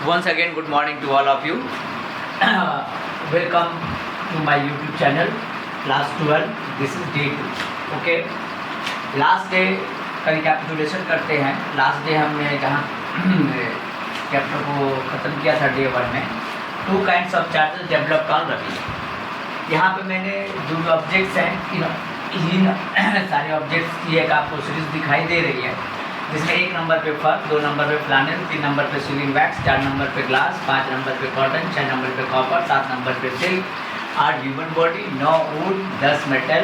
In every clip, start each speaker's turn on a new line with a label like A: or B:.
A: Once again, good morning to all of you. Welcome to my YouTube channel, Class 12. This is day 2. Okay. Last day का recapitulation करते हैं. Last day हमने जहाँ chapter को ख़त्म किया था डे 1 में, 2 kinds of charges developed on Ravi. यहाँ पे मैंने जो ऑब्जेक्ट्स हैं इन सारे ऑब्जेक्ट्स की एक आपको सीरीज दिखाई दे रही है, जिसमें 1 नंबर पे फर, 2 नंबर पे फ्लानेल, 3 नंबर पे सीलिंग वैक्स, 4 नंबर पे ग्लास, 5 नंबर पे कॉटन, 6 नंबर पे कॉपर, 7 नंबर पे silk, 8 human body, 9 wood, 10 metal,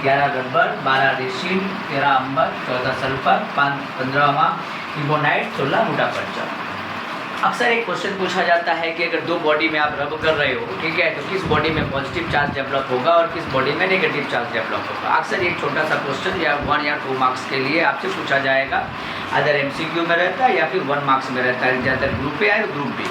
A: 11 rubber, 12 resin, 13 amber, 14 sulphur, 15वां इबोनाइट, 16 मोटा पर्चा. अक्सर एक क्वेश्चन पूछा जाता है कि अगर 2 बॉडी में आप रब कर रहे हो, ठीक है, तो किस बॉडी में पॉजिटिव चार्ज डेवलप होगा और किस बॉडी में नेगेटिव चार्ज डेवलप होगा. अक्सर एक छोटा सा क्वेश्चन या 1 या 2 मार्क्स के लिए आपसे पूछा जाएगा. अदर MCQ में रहता है या फिर 1 मार्क्स में रहता है, ज़्यादातर ग्रुप ए या ग्रुप बी.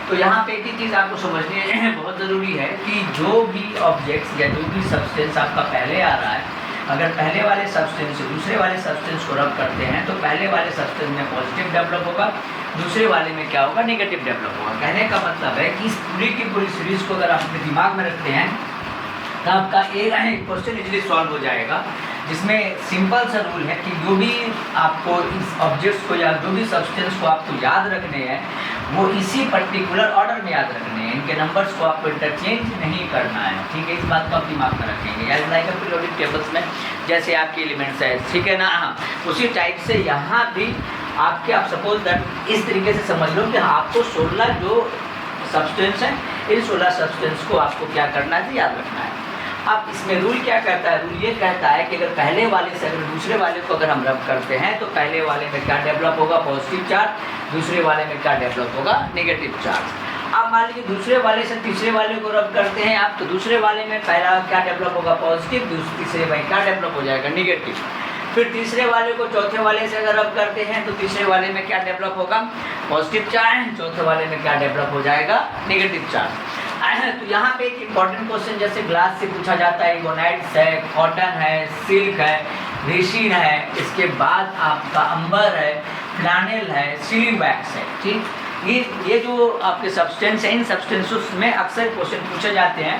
A: तो यहाँ पे एक ही चीज़ आपको समझनी बहुत ज़रूरी है कि जो भी ऑब्जेक्ट्स या जो भी सब्सटेंस आपका पहले आ रहा है, अगर पहले वाले सब्सटेंस से दूसरे वाले सब्सटेंस को रब करते हैं तो पहले वाले सब्सटेंस में पॉजिटिव डेवलप होगा, दूसरे वाले में क्या होगा, नेगेटिव डेवलप होगा. कहने का मतलब है कि इस पूरी की पूरी सीरीज को अगर आप अपने दिमाग में रखते हैं तो आपका एक क्वेश्चन इजीली सॉल्व हो जाएगा, जिसमें सिंपल सा रूल है कि जो भी आपको इस ऑब्जेक्ट्स को या जो भी सब्सटेंस को आपको याद रखने हैं वो इसी पर्टिकुलर ऑर्डर में याद रखने हैं. इनके नंबर्स को आपको इंटरचेंज नहीं करना है, ठीक है. इस बात को आप दिमाग में रखेंगे. एज लाइक पीरियोडिक टेबल्स में जैसे आपके एलिमेंट्स है, ठीक है ना, हाँ, उसी टाइप से यहाँ भी आपके आप सपोज दैट इस तरीके से समझ लो कि आपको 16 जो सब्सटेंस हैं, इन 16 सब्सटेंस को आपको क्या करना है, याद रखना है. अब इसमें रूल क्या कहता है, रूल ये कहता है कि अगर पहले वाले से अगर दूसरे वाले को अगर हम रब करते हैं तो पहले वाले में क्या डेवलप होगा, पॉजिटिव चार्ज, दूसरे वाले में क्या डेवलप होगा, नेगेटिव चार्ज. अब मान लीजिए दूसरे वाले से तीसरे वाले को रब करते हैं आप, तो दूसरे वाले में पहला क्या डेवलप होगा, पॉजिटिव, तीसरे में क्या डेवलप हो जाएगा, नेगेटिव. फिर तीसरे वाले को चौथे वाले से अगर रब करते हैं तो तीसरे वाले में क्या डेवलप होगा, पॉजिटिव चार्ज, चौथे वाले में क्या डेवलप हो जाएगा, नेगेटिव चार्ज. तो यहाँ पे एक इम्पॉर्टेंट क्वेश्चन जैसे ग्लास से पूछा जाता है, इबोनाइट्स है, कॉटन है, सिल्क है, रेसिन है, इसके बाद आपका अंबर है, फ्लानेल है, सीलिंग वैक्स है, ठीक. ये जो आपके सब्सटेंस हैं, इन सब्सटेंसेस में अक्सर क्वेश्चन पूछे जाते हैं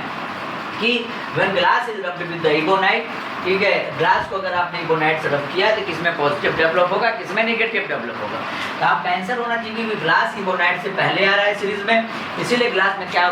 A: कि when glass is rubbed with the ebonite, ठीक है, ग्लास को अगर आपने इबोनाइट से रब किया तो किसमें पॉजिटिव डेवलप होगा, किसमें नेगेटिव डेवलप होगा. तो आपका आंसर होना चाहिए कि ग्लास इबोनाइट से पहले आ रहा है सीरीज में, इसीलिए ग्लास में क्या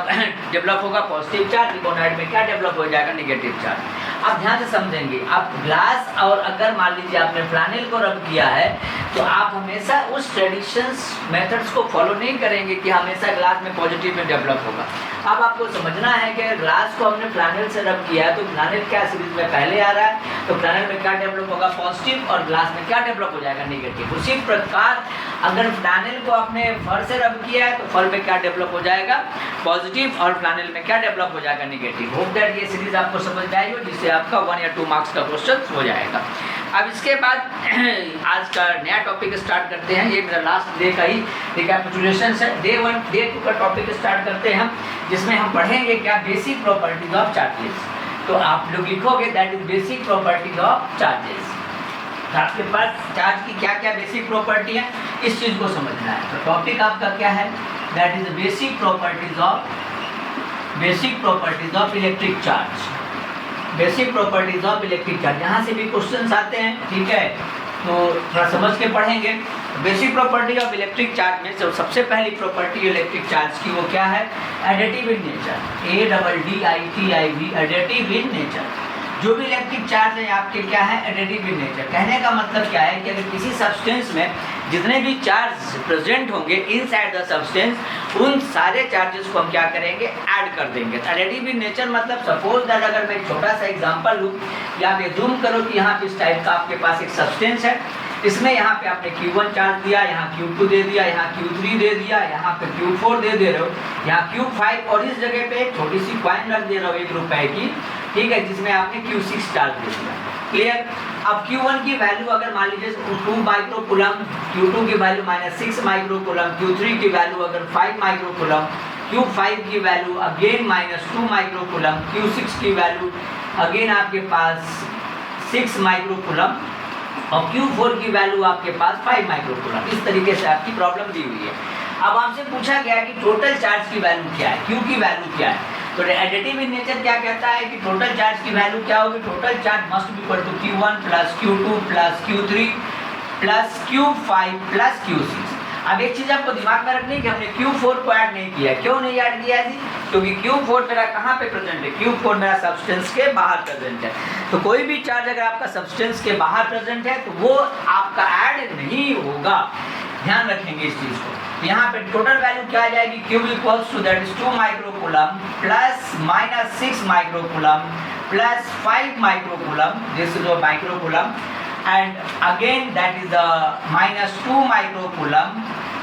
A: डेवलप होगा, पॉजिटिव चार्ज, इबोनाइट में क्या डेवलप हो जाएगा, नेगेटिव चार्ज. आप ध्यान से समझेंगे, आप ग्लास और अगर मान लीजिए आपने फ्लानेल को रब किया है तो आप हमेशा उस ट्रेडिशंस मेथड्स को फॉलो नहीं करेंगे कि हमेशा ग्लास में पॉजिटिव में डेवलप होगा. अब आपको समझना है कि अगर ग्लास को हमने फ्लानेल से रब किया है तो फ्लानेल क्या सीरीज में पहले आ रहा है, तो फ्लानेल में क्या डेवलप होगा, पॉजिटिव, और ग्लास में क्या डेवलप हो जाएगा, नेगेटिव. उसी प्रकार अगर फ्लानेल को आपने फर से रब किया है तो फर में क्या डेवलप हो जाएगा, पॉजिटिव, और फ्लानेल में क्या डेवलप हो जाएगा, नेगेटिव. होप दैट ये सीरीज आपको समझ जाएगी, जिससे आपका 1 या 2 मार्क्स का क्वेश्चन हो जाएगा. अब इसके बाद आज का नया टॉपिक स्टार्ट करते हैं. ये मेरा लास्ट डे का ही रिकैपिटुलेशन है. डे 1 डे 2 का टॉपिक स्टार्ट करते हैं हम, जिसमें हम पढ़ेंगे क्या, बेसिक प्रॉपर्टीज ऑफ चार्जेस. तो आप लोग लिखोगे that is basic properties of charges. आपके पास चार्ज की क्या क्या बेसिक प्रॉपर्टी है, इस चीज़ को समझना है. तो टॉपिक आपका क्या है, that is basic properties of electric charge. Basic properties of electric charge, यहाँ से भी क्वेश्चंस आते हैं, ठीक है, तो थोड़ा समझ के पढ़ेंगे. Basic property of electric charge में सबसे पहली प्रॉपर्टी इलेक्ट्रिक चार्ज की वो क्या है, additive in nature, ADDITIV, additive in nature. जो भी इलेक्ट्रिक चार्ज है आपके क्या है, एडिटिव इन नेचर. कहने का मतलब क्या है कि अगर किसी सब्सटेंस में जितने भी चार्ज प्रेजेंट होंगे इनसाइड द सब्सटेंस, उन सारे चार्जेस को हम क्या करेंगे, ऐड कर देंगे. एडिटिव इन नेचर मतलब सपोज दैट अगर मैं एक छोटा सा एग्जांपल लूँ, या आप जूम करो कि यहाँ पे इस टाइप का आपके पास एक सब्सटेंस है, इसमें यहाँ पे आपने Q1 चार्ज दिया, यहाँ Q2 दे दिया, यहाँ Q3 दे दिया, यहाँ पे Q4 दे रहे हो, यहाँ Q5, और इस जगह पे छोटी सी कॉइन रख दे रहे हो 1 रुपए की, ठीक है, जिसमें आपने Q6 चार्ज दे दिया. क्लियर. अब Q1 की वैल्यू अगर मान लीजिए 2 माइक्रोकूलम, Q2 की वैल्यू -6 माइक्रोकूलम, Q3 की वैल्यू अगर 5 माइक्रोकूलम, Q5 की वैल्यू अगेन -2 माइक्रोकूलम, Q6 की वैल्यू अगेन आपके पास 6 माइक्रोकूलम, और Q4 की वैल्यू आपके पास 5 माइक्रोकूलम. इस तरीके से आपकी प्रॉब्लम दी हुई है. अब आपसे पूछा गया कि टोटल चार्ज की वैल्यू क्या है, Q की वैल्यू क्या है। तो एडिटिव इन नेचर क्या कहता है कि टोटल चार्ज की वैल्यू क्या होगी, total charge must be equal to Q1 plus Q2 plus Q3 plus Q5 plus Q6। अब एक चीज आपको दिमाग में रखनी है कि हमने Q4 को ऐड नहीं किया। क्यों नहीं ऐड किया जी, क्योंकि Q4 मेरा कहाँ पे प्रेजेंट है, Q4 मेरा सब्सटेंस के बाहर प्रेजेंट है। तो कोई भी चार्ज अगर आपका सब्सटेंस के बाहर प्रेजेंट है तो वो आपका ऐड नहीं होगा, ध्यान रखेंगे इस चीज को। यहाँ पे टोटल वैल्यू क्या आ जाएगी, Q equals to that is 2 microcoulomb plus minus 6 microcoulomb plus 5 microcoulomb, this is a microcoulomb, and again that is minus 2 microcoulomb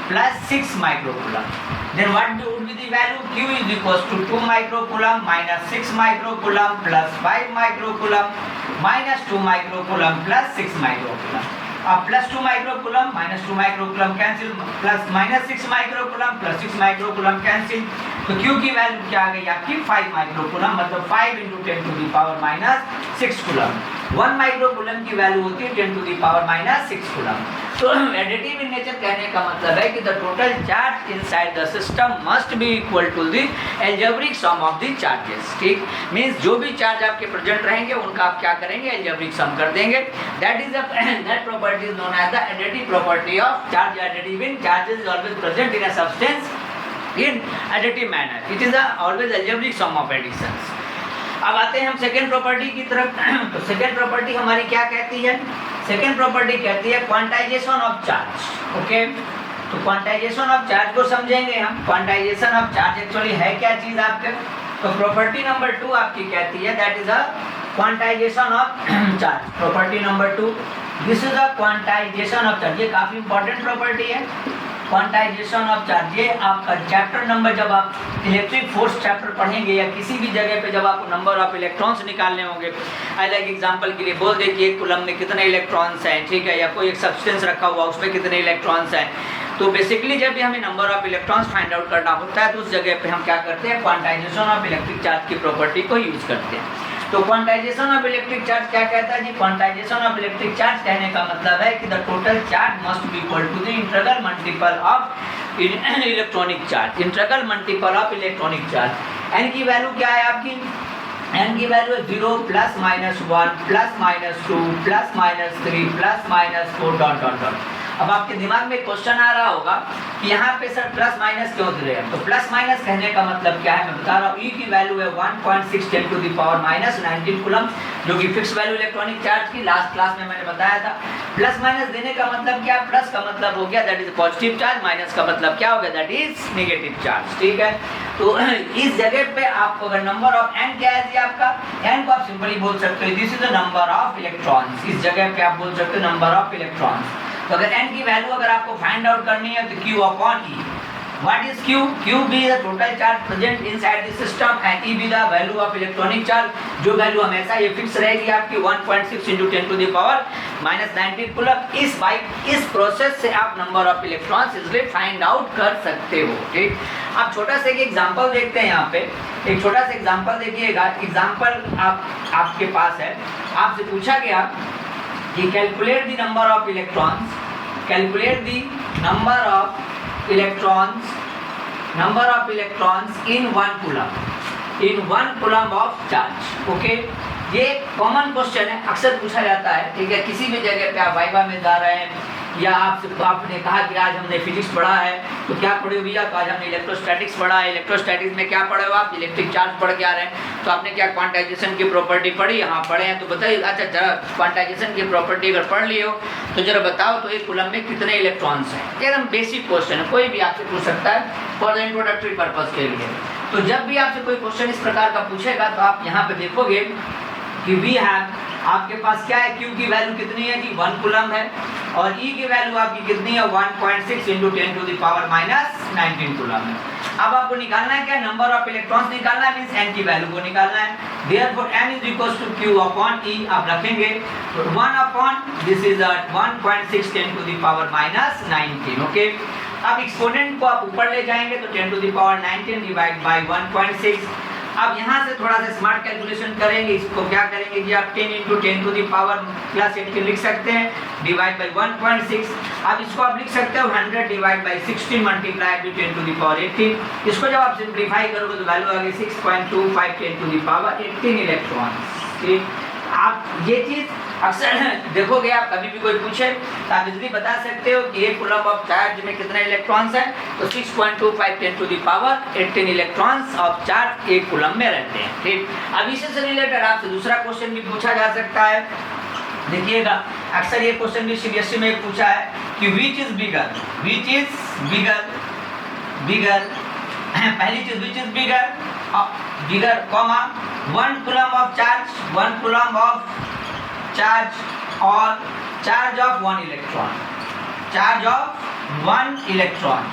A: plus 6 microcoulomb. Then what would be the value, Q is equals to 2 microcoulomb minus 6 microcoulomb plus 5 microcoulomb minus 2 microcoulomb plus 6 microcoulomb. अब plus 2 microcoulomb minus 2 microcoulomb cancel, plus minus 6 microcoulomb plus 6 microcoulomb cancel. तो Q की value क्या आ गई आपकी 5 microcoulomb, मतलब 5 × 10 to the power minus 6 coulomb. 1 microcoulomb की value होती है 10 to the power minus 6 coulomb. तो एडिटिव इन नेचर कहने का मतलब है कि the total charge inside the system must be equal to the algebraic sum of the charges. ठीक, मींस जो भी चार्ज आपके प्रेजेंट रहेंगे उनका आप क्या करेंगे, एल्जेब्रिक सम कर देंगे। That is that property is known as the additive property of charge. Additive in charges is always present in a substance in additive manner. It is always algebraic sum of additions. अब आते हैं हम second property की तरफ। तो second property हमारी क्या कहती है, सेकेंड प्रॉपर्टी कहती है क्वांटाइजेशन ऑफ चार्ज। ओके, तो क्वांटाइजेशन ऑफ चार्ज को समझेंगे हम। क्वांटाइजेशन ऑफ चार्ज एक्चुअली है क्या चीज आपके, तो प्रॉपर्टी नंबर 2 आपकी कहती है that is a quantization of charge. Property number 2, this is a quantization of charge. ये काफी इंपॉर्टेंट प्रॉपर्टी है, क्वांटाइजेशन ऑफ चार्ज। ये आपका चैप्टर नंबर, जब आप इलेक्ट्रिक फोर्स चैप्टर पढ़ेंगे या किसी भी जगह पे जब आपको नंबर ऑफ इलेक्ट्रॉन्स निकालने होंगे, अलग एग्जांपल के लिए बोल दे कि एक कूलम में कितने इलेक्ट्रॉन्स हैं, ठीक है, या कोई एक सब्सटेंस रखा हुआ उसमें कितने इलेक्ट्रॉन्स हैं, तो बेसिकली जब भी हमें number of electrons find out करना होता है तो उस जगह पे हम क्या करते हैं, क्वांटाइजेशन ऑफ इलेक्ट्रिक चार्ज की प्रॉपर्टी को यूज करते हैं। तो क्वांटाइजेशन ऑफ इलेक्ट्रिक चार्ज क्या कहता है जी, क्वांटाइजेशन ऑफ इलेक्ट्रिक चार्ज कहने का मतलब है कि the total charge must be equal to the integral multiple of electronic charge. Integral multiple of electronic charge. N की वैल्यू क्या है आपकी, एन की वैल्यू है 0 plus minus 1 plus minus 2 plus minus 3 plus minus 4 dot dot dot. अब आपके दिमाग में क्वेश्चन आ रहा होगा कि यहाँ पे सर प्लस माइनस क्यों दे रहे हैं। तो प्लस माइनस कहने का मतलब क्या है, मैं बता रहा हूँ। ई की वैल्यू है 1.6 10 to the power minus 19 coulomb, जो कि फिक्स वैल्यू इलेक्ट्रॉनिक चार्ज की लास्ट क्लास में मैंने बताया था। प्लस माइनस देने का मतलब क्या, प्लस का मतलब हो गया that is positive charge, minus का मतलब क्या हो गया दैट इज नेगेटिव चार्ज। ठीक है, तो इस जगह पे आपको अगर नंबर ऑफ एन क्या है जी आपका, एन को आप सिंपली बोल सकते हो this is the number of electrons. इस जगह पे आप बोल सकते हो नंबर ऑफ इलेक्ट्रॉन्स। तो अगर n की वैल्यू अगर आपको फाइंड आउट करनी है तो Q upon E। What is Q? Q be the total charge present inside the system and E be the value of electronic charge। जो वैल्यू हमेशा ये फिक्स रहेगी आपकी 1.6 × 10 to the power minus 19 coulomb. इस process से आप number of electrons easily find out कर सकते हो। ठीक, आप छोटा सा एक एग्जांपल देखते हैं। यहाँ पे एक छोटा सा एग्जांपल देखिएगा। एग्जांपल आपके पास है, आपसे पूछा गया कि calculate the number of electrons, calculate the number of electrons in 1 coulomb, in 1 coulomb of charge. Okay, ये कॉमन क्वेश्चन है, अक्सर पूछा जाता है। ठीक है, किसी भी जगह पे आप वाइवा में जा रहे हैं या आपने कहा कि आज हमने फिजिक्स पढ़ा है, तो क्या पढ़े हो भैया, तो आज हमने इलेक्ट्रोस्टैटिक्स पढ़ा है। इलेक्ट्रोस्टैटिक्स में क्या पढ़े हो आप, इलेक्ट्रिक चार्ज पढ़ के आ रहे हैं। तो आपने क्या क्वांटाइजेशन की प्रॉपर्टी पढ़ी, हाँ पढ़े हैं, तो बताइए अच्छा जरा क्वांटाइजेशन की प्रॉपर्टी अगर पढ़ ली हो तो जरा बताओ तो एक कूलम में कितने इलेक्ट्रॉन्स हैं। एकदम बेसिक क्वेश्चन है, कोई भी आपसे पूछ सकता है फॉर द इंट्रोडक्टरी पर्पज के लिए। तो जब भी आपसे कोई क्वेश्चन इस प्रकार का पूछेगा तो आप यहाँ पे देखोगे कि वी हैव, आपके पास क्या है, Q की वैल्यू कितनी है जी 1 कूलम है, और E की वैल्यू आपकी कितनी है 1.6 × 10 to the power minus 19 coulomb है। अब आपको निकालना है क्या, नंबर ऑफ इलेक्ट्रॉन्स निकालना है, मींस n की वैल्यू को निकालना है। Therefore n is equals to Q upon E आप रखेंगे 1 upon this is 1.6 10 to the power minus 19। Okay, अब एक्सपोनेंट को आप ऊपर ले जाएंगे तो 10 to the power 19 divide by 1.6, अब यहाँ से थोड़ा सा स्मार्ट कैलकुलेशन करेंगे। इसको क्या करेंगे कि आप 10 × 10 टू दी पावर प्लस 18 लिख सकते हैं, डिवाइड बाई 1.6। अब इसको आप लिख सकते हो 100 divide by 16 multiply to 10 to the power 18। इसको जब आप सिंप्लीफाई करोगे तो वैल्यू आ गई 6.25 10 टू दी पावर 18 इलेक्ट्रॉन। ठीक, आप ये चीज़ अक्सर देखोगे, आप कभी भी कोई पूछे तो आप इजीली बता सकते हो कि 1 कूलम ऑफ चार्ज में कितने इलेक्ट्रॉन्स हैं, तो 6.25 10 to the power 18 electrons of charge 1 coulomb में रहते हैं। ठीक, अब इसी से रिलेटेड आपसे दूसरा क्वेश्चन भी पूछा जा सकता है। देखिएगा, अक्सर ये क्वेश्चन भी सीबीएसई में पूछा है कि विच इज बिगर पहली चीज which is bigger comma 1 coulomb of charge और चार्ज ऑफ 1 इलेक्ट्रॉन,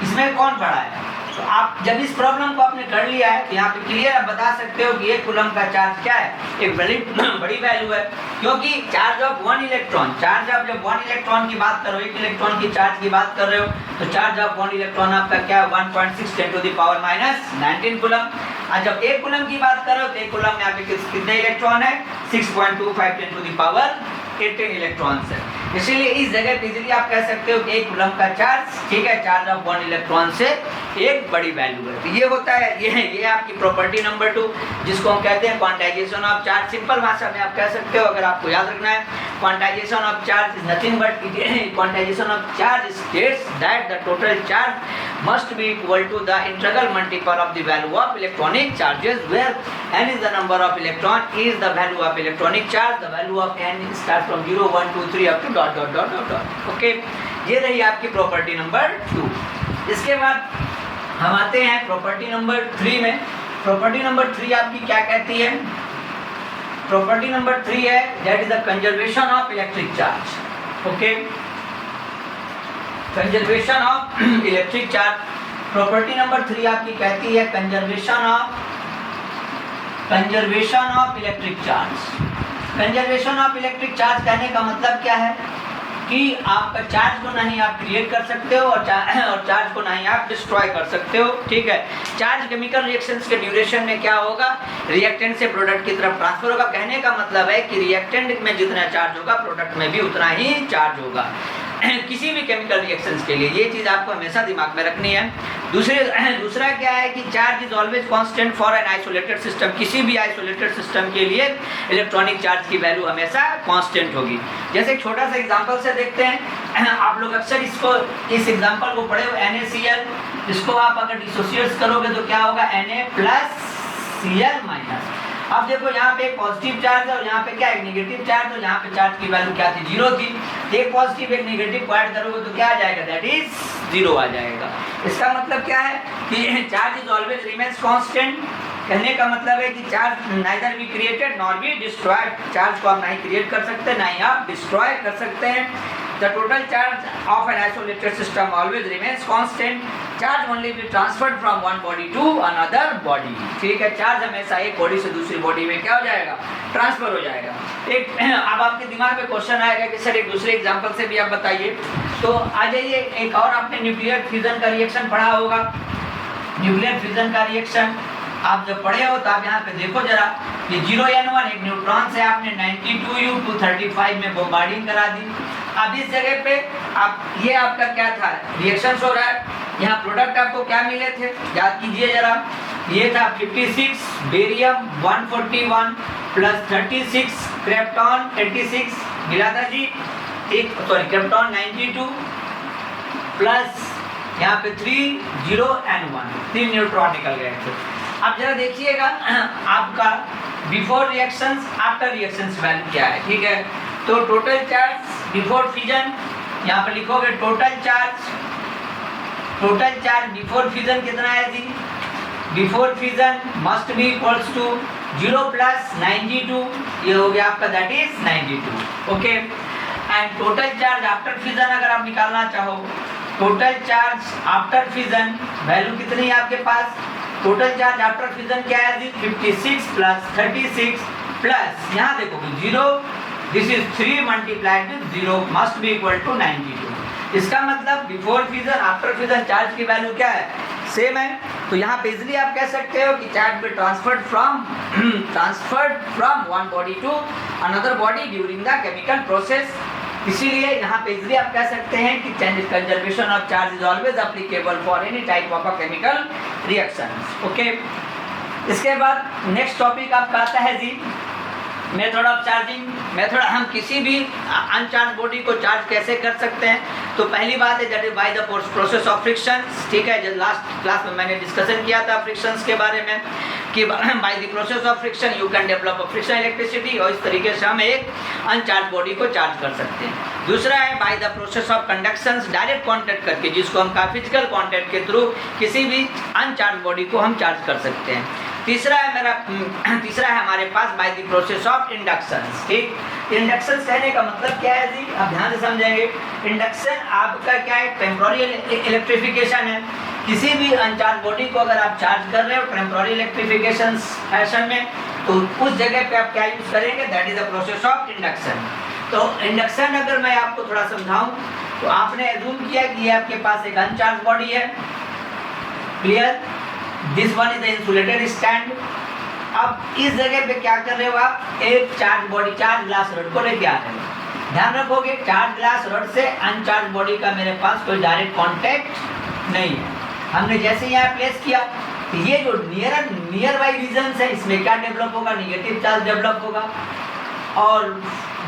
A: इसमें कौन पड़ा है। तो आप जब इस प्रॉब्लम को आपने कर लिया है तो यहाँ पे क्लियर आप बता सकते हो कि 1 कूलम का चार्ज क्या है, एक बड़ी वैल्यू है, क्योंकि चार्ज ऑफ 1 इलेक्ट्रॉन, चार्ज आप जब 1 इलेक्ट्रॉन की बात करो, 1 इलेक्ट्रॉन की चार्ज की बात कर रहे हो, तो चार्ज ऑफ 1 इलेक्ट्रॉन आपका क्या है 1.6 10 टू द पावर -19 कूलम। और जब 1 कूलम की बात करो तो 1 कूलम में आपके कितने इलेक्ट्रॉन है, 6.25 10 टू द पावर 18 इलेक्ट्रॉन्स है। इसीलिए इस जगह पे इजीली आप कह सकते हो कि 1 कूलम का चार्ज, ठीक है, चार्ज ऑफ 1 इलेक्ट्रॉन से एक बड़ी वैल्यू है। तो ये होता है, ये आपकी प्रॉपर्टी नंबर 2, जिसको हम कहते हैं क्वांटाइजेशन ऑफ चार्ज। सिंपल भाषा में आप कह सकते हो, अगर आपको याद रखना है, quantization of charge is nothing but quantization of charge states that the total charge must be equal to the integral multiple of the value of electronic charges, where n is the number of electron, is the value of electronic charge, the value of n starts from 0 1 2 3 up to ... okay, ये रही आपकी property number 2। इसके बाद हम आते हैं property number 3 में। Property number 3 आपकी क्या कहती है? प्रॉपर्टी नंबर 3 है that is the conservation of electric charge. Okay, conservation of electric charge. Property number 3 आपकी कहती है conservation of electric charge. Conservation of electric charge कहने का मतलब क्या है कि आपका चार्ज को नहीं आप क्रिएट कर सकते हो और चार्ज को नहीं आप डिस्ट्रॉय कर सकते हो। ठीक है, चार्ज केमिकल रिएक्शंस के ड्यूरेशन में क्या होगा, रिएक्टेंट से प्रोडक्ट की तरफ ट्रांसफर होगा। कहने का मतलब है कि रिएक्टेंट में जितना चार्ज होगा प्रोडक्ट में भी उतना ही चार्ज होगा किसी भी केमिकल रिएक्शंस के लिए। ये चीज़ आपको हमेशा दिमाग में रखनी है। दूसरा क्या है कि charge is always constant for an isolated system. किसी भी आइसोलेटेड सिस्टम के लिए इलेक्ट्रॉनिक चार्ज की वैल्यू हमेशा कांस्टेंट होगी। जैसे एक छोटा सा एग्जांपल से देखते हैं, आप लोग अक्सर इस एग्जांपल को पढ़े हो, NaCl। इसको आप अगर डिसोसिएट करोगे तो क्या होगा, Na+Cl-। अब देखो यहाँ पे एक पॉजिटिव चार्ज है और यहाँ पे क्या एक नेगेटिव चार्ज, और यहाँ पे चार्ज की वैल्यू क्या थी, 0 थी। एक पॉजिटिव एक नेगेटिव को ऐड करोगे तो क्या आ जाएगा, दैट इज 0 आ जाएगा। इसका मतलब क्या है कि charge is always remains constant. कहने का मतलब है कि charge neither be created nor be destroyed. Charge को आप नहीं क्रिएट कर सकते, ना ही आप डिस्ट्रॉय कर सकते हैं। The total charge of an isolated system always remains constant. Charge only be transferred from one body to another body. ठीक है, चार्ज हमेशा एक बॉडी से दूसरी बॉडी में क्या हो जाएगा, ट्रांसफर हो जाएगा। एक अब आपके दिमाग में क्वेश्चन आएगा कि सर एक दूसरे एग्जांपल से भी आप बताइए। तो आ जाइए, एक और आपने न्यूक्लियर फ्यूजन का रिएक्शन पढ़ा होगा। न्यूक्लियर फ्यूजन का रिएक्शन आप जब पढ़े हो तो आप यहाँ पे देखो जरा, ये 0N1 एक न्यूट्रॉन से आपने 92U 235 में बॉम्बार्डिंग करा दी। अब इस जगह पे आप ये आपका क्या था, रिएक्शन हो रहा है। यहाँ प्रोडक्ट आपको क्या मिले थे, याद कीजिए जरा। ये था 56 बेरियम 141 प्लस 36 क्रिप्टॉन 86 मिला था जी, ठीक, सॉरी क्रिप्टॉन 92 प्लस यहाँ पे 30N1, 3 न्यूट्रॉन निकल गए थे। अब जरा देखिएगा आपका before reactions after reactions value क्या है। ठीक है, तो टोटल चार्ज बिफोर फ्यूजन, यहाँ पर लिखोगे टोटल चार्ज बिफोर फ्यूजन कितना है जी, before fusion must be equals to 0 + 92, ये हो गया आपका, that is 92। Okay, and total charge after fusion अगर आप निकालना चाहो, total charge after fusion value कितनी है आपके पास, टोटल चार्ज आफ्टर फ्यूजन क्या है जी, 56 + 36 प्लस यहाँ देखो 0, this is 3 multiplied with 0 must be equal to 92। इसका मतलब before fusion after fusion charge की वैल्यू क्या है, सेम है। तो यहाँ पे इजिली आप कह सकते हो कि charge be transferred from one body to another body during the chemical process. इसीलिए यहाँ पे इजिली आप कह सकते हैं कि conservation of charge is always applicable for any type of a chemical reactions. Okay, इसके बाद नेक्स्ट टॉपिक आपका आता है जी मेथड ऑफ चार्जिंग। मेथड, हम किसी भी अनचार्ज बॉडी को चार्ज कैसे कर सकते हैं। तो पहली बात है that is by the process of friction. ठीक है, जब लास्ट क्लास में मैंने डिस्कशन किया था फ्रिक्शंस के बारे में कि bye the process of friction you can develop a friction electricity, और इस तरीके से हम एक अनचार्ज बॉडी को चार्ज कर सकते हैं। दूसरा है by the process of conductions, direct contact करके, जिसको हम फिजिकल कांटेक्ट के थ्रू किसी भी अनचार्ज बॉडी को हम चार्ज कर सकते हैं। तीसरा है हमारे पास by the process of inductions. ठीक, इंडक्शन कहने का मतलब क्या है जी, आप ध्यान से समझेंगे। इंडक्शन आपका क्या है, टेम्पोररी इलेक्ट्रिफिकेशन है। किसी भी अनचार्ज बॉडी को अगर आप चार्ज कर रहे हो टेम्पोररी इलेक्ट्रिफिकेशन फैशन में, तो उस जगह पे आप क्या यूज करेंगे, that is the process of induction. तो इंडक्शन अगर मैं आपको थोड़ा समझाऊं तो आपने एज्यूम किया कि ये आपके पास एक अनचार्ज बॉडी है, clear, this one is the insulated stand. अब इस जगह पे क्या कर रहे हो आप, एक चार्ज ग्लास रॉड को लेके आ रहे हो। ध्यान रखोगे चार्ज ग्लास रॉड से अनचार्ज बॉडी का मेरे पास कोई डायरेक्ट कांटेक्ट नहीं है। हमने जैसे यहाँ प्लेस किया तो ये जो नियर बाई रीजन है इसमें क्या डेवलप होगा, निगेटिव चार्ज डेवलप होगा, और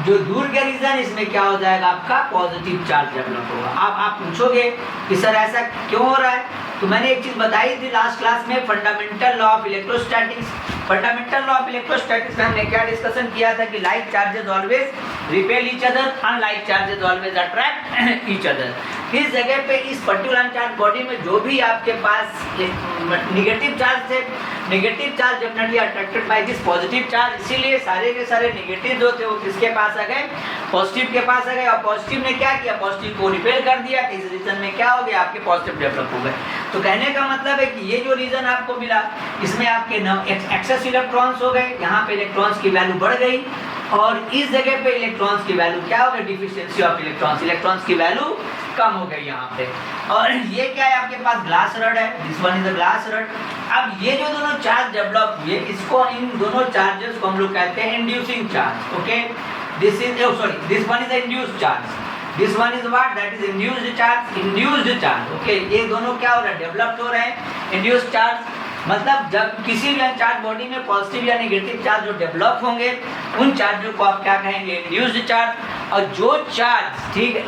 A: जो दूर के रीजन इसमें क्या हो जाएगा, आपका पॉजिटिव चार्ज डेवलप होगा। अब आप पूछोगे कि सर ऐसा क्यों हो रहा है, तो मैंने एक चीज बताई थी लास्ट क्लास में, fundamental law of electrostatics. Fundamental law of electrostatics में हमने क्या डिस्कशन किया था कि like charges always repel each other, unlike charges always attract each other. इस जगह पे इस पर्टिकुलर अनचार्ज बॉडी में जो भी आपके पास निगेटिव चार्ज थे, negative charge definitely attracted by this positive charge, इसीलिए सारे के सारे निगेटिव जो थे वो किसके पास आ गए, पॉजिटिव के पास आ गए। और पॉजिटिव ने क्या किया, पॉजिटिव को रिपेल कर दिया, तो इस रीजन में क्या हो गया, आपके पॉजिटिव डेवलप हो गए। तो कहने का मतलब है कि ये जो रीजन आपको मिला इसमें आपके एक्सेस इलेक्ट्रॉन्स हो गए, यहाँ पे इलेक्ट्रॉन्स की वैल्यू बढ़ गई, और इस जगह पे इलेक्ट्रॉन्स की वैल्यू क्या हो गई, डिफिशिएंसी ऑफ इलेक्ट्रॉन्स की वैल्यू कम हो गई यहाँ पे। और ये क्या है, आपके पास ग्लास रॉड है, this one is a glass rod. अब ये जो दोनों चार्ज डेवलप हुए, इसको, इन दोनों चार्जेस को हम लोग कहते हैं inducing charge. Okay, this one is induced charge, this one is what, that is induced charge. Okay, ये दोनों क्या हो रहा है, डेवलप्ड हो रहे हैं, इंड्यूस्ड चार्ज। मतलब जब किसी भी अनचार्ज बॉडी में पॉजिटिव या नेगेटिव चार्ज जो डेवलप होंगे उन चार्जों को आप क्या कहेंगे, इंड्यूस्ड चार्ज। और जो चार्ज, ठीक है,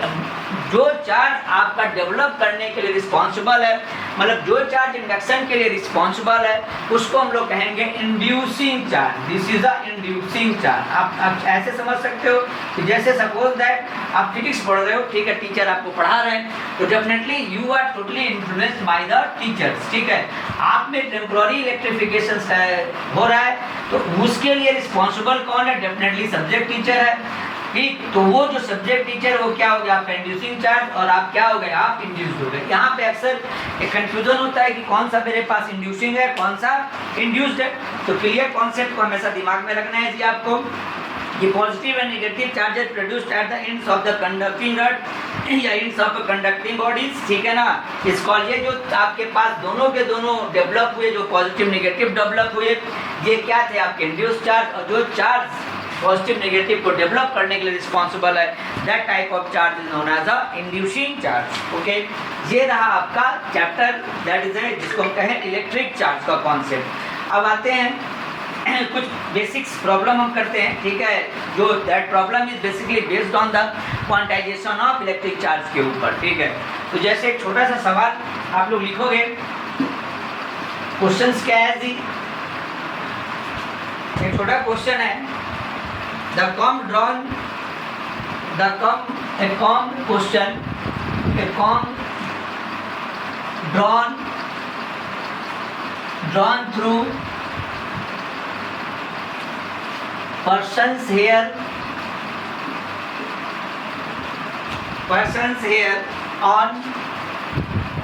A: जो चार्ज आपका डेवलप करने के लिए रिस्पॉन्सिबल है, मतलब जो चार्ज इंडक्शन के लिए रिस्पॉन्सिबल है, उसको हम लोग कहेंगे inducing charge. This is a inducing charge. आप ऐसे समझ सकते हो कि जैसे सपोज दैट आप फिजिक्स पढ़ रहे हो, ठीक है, टीचर आपको पढ़ा रहे हैं, तो definitely you are totally influenced by the teachers. ठीक है, आप में टेम्पोररी इलेक्ट्रिफिकेशन हो रहा है, तो उसके लिए रिस्पॉन्सिबल कौन है, डेफिनेटली सब्जेक्ट टीचर है। ठीक, तो वो जो सब्जेक्ट टीचर वो क्या हो गया, आपका इंड्यूसिंग चार्ज, और आप क्या हो गए, आप इंड्यूस्ड हो गए। यहाँ पे अक्सर एक कंफ्यूजन होता है कि कौन सा मेरे पास इंड्यूसिंग है, कौन सा इंड्यूस्ड है। तो क्लियर कॉन्सेप्ट को हमेशा दिमाग में रखना है जी आपको, कि positive and negative charges produced at the ends of the conducting rod या एंड्स ऑफ कंडक्टिंग बॉडीज। ठीक है ना, इसको ये जो आपके पास दोनों के दोनों डेवलप हुए, जो पॉजिटिव नेगेटिव डेवलप हुए, ये क्या थे, आपके इंड्यूस्ड चार्ज। और जो चार्ज पॉजिटिव नेगेटिव को डेवलप करने के लिए रिस्पॉन्सिबल है, that type of charge is known as a inducing charge. Okay, ये रहा आपका चैप्टर, दैट इज जिसको हम कहें इलेक्ट्रिक चार्ज का कॉन्सेप्ट। अब आते हैं कुछ बेसिक्स प्रॉब्लम हम करते हैं, ठीक है, जो that problem is basically based on the quantization of electric charge के ऊपर। ठीक है, तो जैसे एक छोटा सा सवाल आप लोग लिखोगे, क्वेश्चंस क्या है जी, एक छोटा क्वेश्चन है, the com question, a comb drawn through person's hair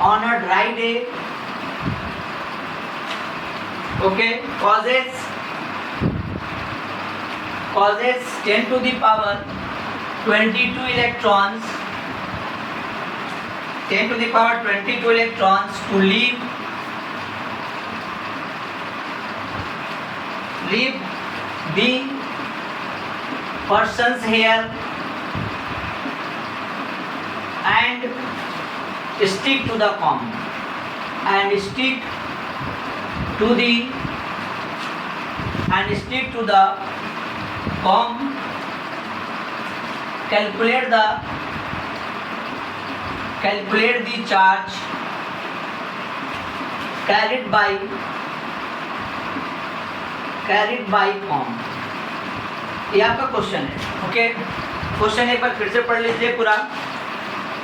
A: on a dry day, okay, causes 10 to the power 22 electrons, 10 to the power 22 electrons to leave leave the person's hair and stick to the comb and stick to the comb. Calculate the charge carried by comb. ये आपका question है. Okay, question एक बार फिर से पढ़ लीजिए पूरा.